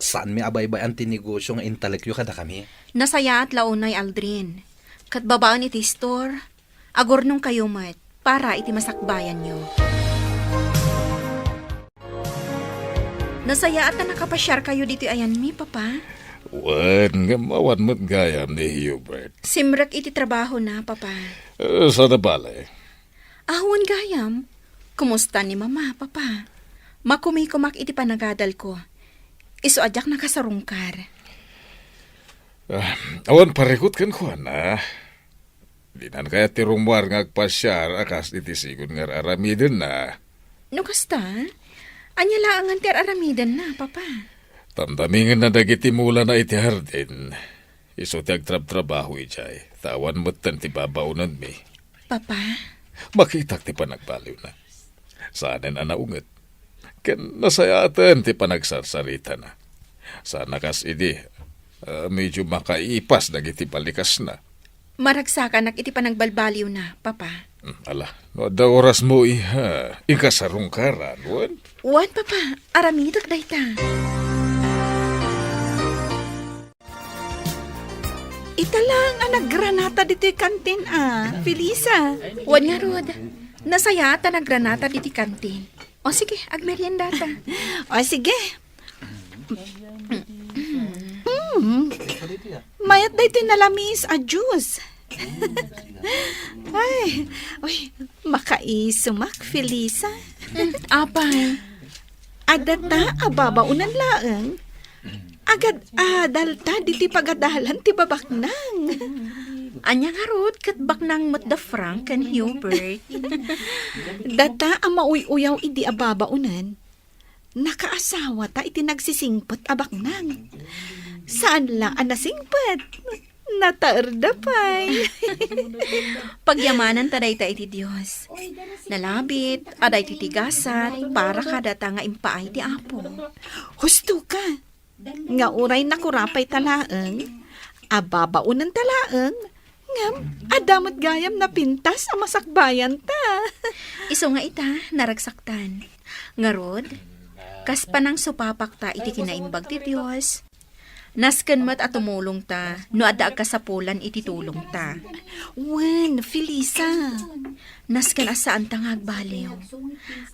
Saan mi abay-bayan ti negosyo nga intalekyo kada kami? Nasaya at launay, Aldrin. Kat babaan iti store, agornong kayo mat, para iti masakbayan nyo. Nasaya at na nakapasyar kayo dito ayan mi, papa. Wan, nga mawan mo't gayam ni Hubert. Simrak iti trabaho na, papa. Sa nabala Ahwan gayam. Kumusta ni mama, papa? Makumikumak iti panagadal ko. Iso adyak nakasarungkar. Awan parekot kan ko na. Di nan kaya ti rumwar nga agpasyar akas iti sigun nga aramiden na. No kasta? Anya laangan ter aramidan na, papa. Tamdamingan na dagiti mula na iti hardin. Iso ti agtrab-trabaho ijay. Tawan mo't tan ti babaunan mi. Papa? Makitak ti panagbaliw na. Saanen anaunget. Ken nasayatan ti panagsarsarita na. Sana kas idi, medyo makaipas dagiti balikas na. Maragsakan iti panagbalbaliw na, papa. Ala, no da oras mo iha, ikasarungkaran, wan? Wan, papa. Aramidak dayta. Italang nagranata dito kantin, Felisa. Wan nga, Rod. Nasaya at naggranata diti kantin. O sige, agmerienda ta. O sige. Mayat da ito nalamis a juice. Ay, uy, makaisumak, Felisa. Apay. Adata, ababaunan laeng. Agad adalta, diti pagadalan, ti babaknang. Anya nga, Rod, kat baknang mat da Frank and Hubert. Data, ang mauy-uyaw idi ababaunan. Nakaasawa ta, iti nagsisingpot abaknang. Saan lang ang nasingpot? Nataarda pa'y. Pagyamanan taday ta iti Diyos. Nalabit, aday titigasat, para kadata nga impaay ti Apo. Husto ka. Nga uray nakurapay talaeng. Ababaunan talaeng. Ngam, adamot gayam na pintas ang masakbayan ta. Iso nga ita, naragsaktan. Nga Rod, kas panang supapak ta iti kinaimbag ti Diyos. Nasken mat at tumulong ta, no adda kasapulan iti tulong ta. Wen, Felisa. Nasken asaan ta nga agbaliw.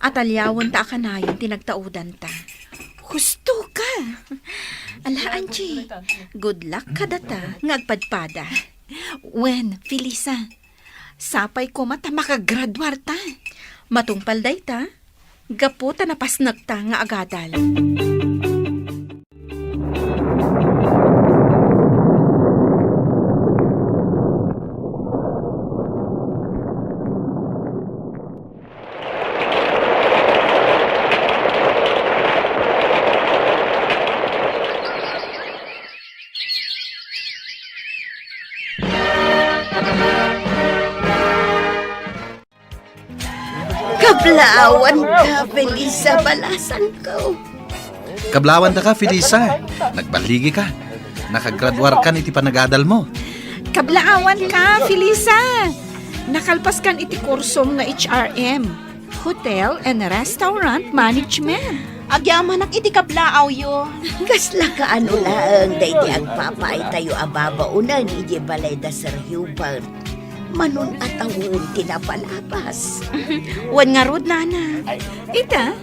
At alyawan ta akanayon tinagtaudan ta. Husto ka. Ala, Angie, good luck ka data, ngagpadpada. Wen, Felisa. Sapay ko mata makagraduar ta. Matungpal day ta, gaputa na pasnag ta nga agadal. Kablawan ka, Felisa, balasan ko. Kablawan ta ka, Felisa. Nagbaligi ka. Nakagraduar ka iti panagadal mo. Kablaawan ka, Felisa. Nakalpas kan iti kursom nga HRM. Hotel and Restaurant Management. Agyaman iti kablaaw yo. Kasla ka ano lang, dahil agpapay tayo ababaunan, iji balay da Sir Hubert. Manon atawon tinapalapas. Wan nga rod, nana. Ita,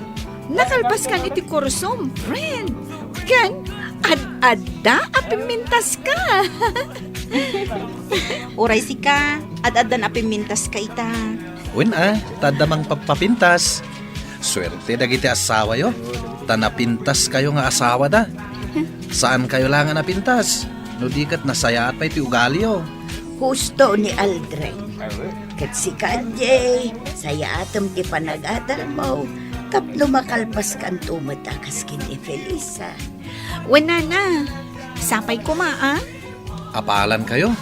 nakalpas kan iti kursom, friend. Kan, ad-adda apimintas ka. Uray si ka, ad-adan apimintas ka ita. Wen tadamang papapintas. Swerte dagiti asawa yo. Tanapintas kayo nga asawa da. Saan kayo lang nga napintas? No di kat nasaya at pa iti ugali yo. Husto ni Aldrin. Kat si Kanjay, saya atom ti panagadal mo. Tapno makalpas kan tumatakas kini Felisa. Wen nana, sapay ko maa. Apalan kayo.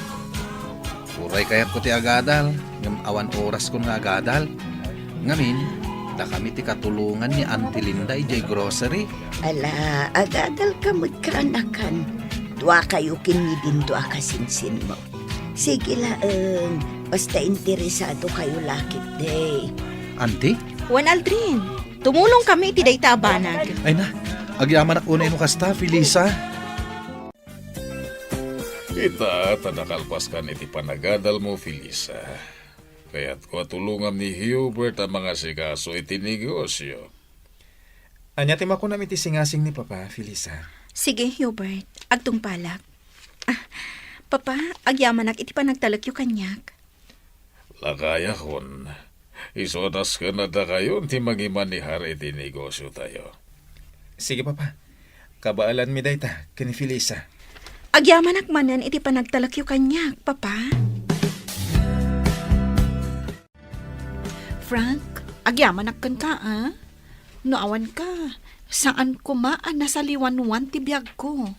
Uray kayat ko ti agadal. Ngam awan oras ko nga agadal. Ngamin, da kami ti katulungan ni Auntie Linda ijay grocery. Ala, agadal kamot ka anakan. Dua kayo kinidin dua kasinsin mo. Sige laeng, basta interesado kayo lakit day. Auntie? Wan Aldrin, tumulong kami iti dayta abanag. Ay na, agyaman ako na ino kasta, Felisa. Kita, tanakalpas ka iti panagadal mo, Felisa. Kaya't ko tulungan ni Hubert ang mga sikaso iti negosyo. Anya tim ako namin ti singasing ni Papa, Felisa. Sige, Hubert, agtungpalak. Papa, agyamanak iti panagtalak yu kanyak. Lakaya kon. Isodas ka na da kayo ti magimanihar iti negosyo tayo. Sige, Papa. Kabaalan mi dayta, kini Felisa. Agyamanak manan iti panagtalak yu kanyak, Papa. Frank, agyaman kan ka, ah? Noawan ka. Saan kumaan nasa liwanwan ti biyag ko?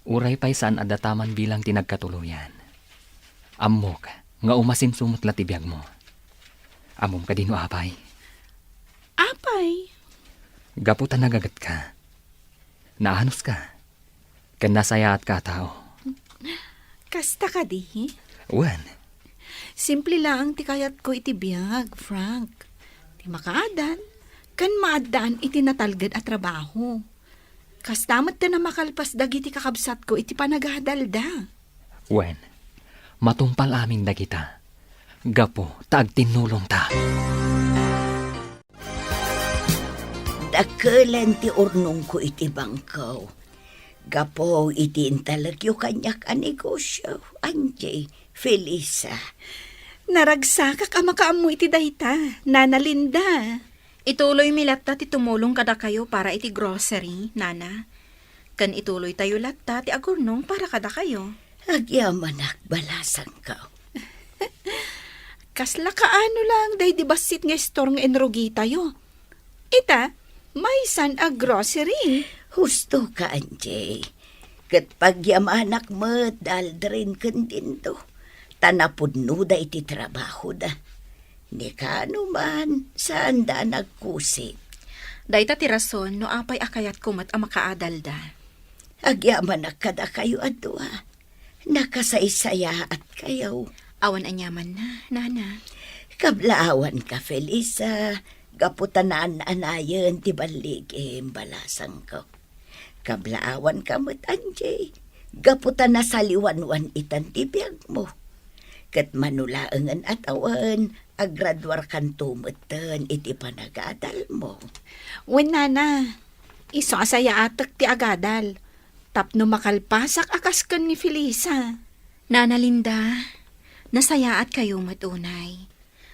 Uray pa'y saan adataman bilang tinagkatuluyan. Amok, nga umasimsumot la tibiyag mo. Amom ka din apay. Apay? Gaputan nagagat ka. Naanos ka. Kan nasaya at katao. Kasta ka di? Wan, Simple lang ti kayat ko iti biyag, Frank. Ti makaadan, kan maadaan iti natalgad at trabaho. Kastamat ta na makalpas dagiti kakabsat ko iti panagadalda. wan, matumpal aming dagita. Gapo, taag tinulong ta. Dakelan ti urnong ko iti bangkaw. Gapo iti intalagyo kanyak a negosyo. Anjay, Felisa. Naragsakak ama kaamu iti dayta, Nana Linda. Ituloy mi latta ti tumulong kada kayo para iti grocery, Nana. Kan ituloy tayo latta ti agurnong para kada kayo. Agyamanak balasang ka. Kasla kaano lang, day di basit nga store nga enrogi tayo. Ita, may san a grocery. Husto ka, Anjay. Kat pagyamanak mo, daldrin kan din to. Tanapudno da iti trabaho da. Ni kano man, saan da nagkusit. Dayta ti rason no apay akayat kumat ang makaadal da. Agyamanak kada kayo adwa. Nakasaysaya at kayo. Awan anyaman na, Nana. Kablaawan ka, Felisa. Gaputanaan anayan ti baligim balasang ko. Kablaawan ka mo't Anjay. Gaputan na saliwanwan itan ti biyag mo. Kat manulaangan at awan, agradwar kan tumutan iti panagadal mo. Wen Nana, iso asaya atak ti agadal. Tapno makalpasak akas kan ni Felisa. Nana Linda, nasayaat kayo matunay.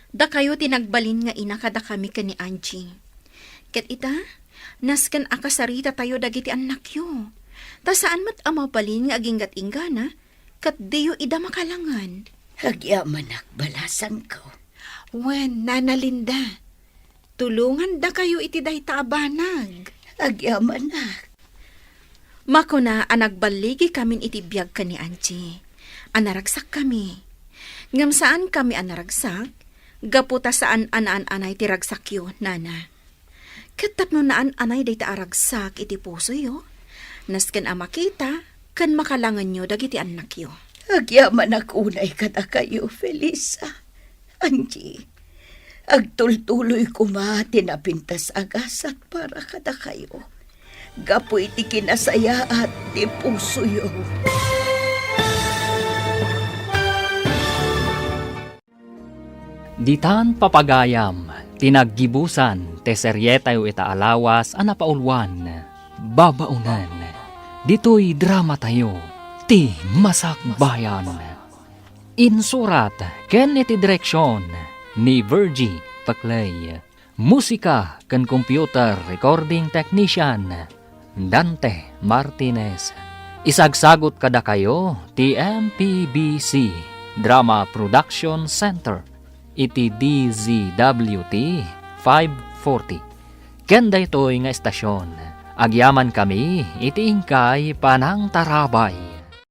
Da kayo tinagbalin nga ina kada kami ka ni Angie. Kat ita, naskan akasarita tayo dagiti anak yo. Ta saan mat amabalin nga aginggat ingana, kat diyo ida makalangan. Agyamanak balasang ko. Wen, Nana Linda, tulungan da kayo iti dayta abanag. Agyamanak. Mako na anagbaligi kamin iti biyag ka ni Angie. Anaragsak kami. Ngam saan kami anaragsak? Gaputa saan anaan-anay ti ragsak yo, Nana. Katap no naan anay day ta aragsak iti puso yo. Nasken a makita, kan makalangan yo dagiti anak yo. Agyamanak unay kada kayo, Felisa. Angie, Agtultuloy ko tinapintas agasat para kada kayo. Gapoy ti kinasaya at ti puso yo. Ditan papagayam, tinaggibusan, te seryetayo ita alawas, anapaulwan, babaunan. Dito'y drama tayo, ti Masakbayan. Insurat, ken iti direksyon, ni Virgie Paclay. Musika, ken computer recording technician, Dante Martinez. Isagsagot kada kayo, ti MPBC, Drama Production Center. Iti DZWT 540. Kenda ito'y nga estasyon. Agyaman kami, iti ingkay panang tarabay.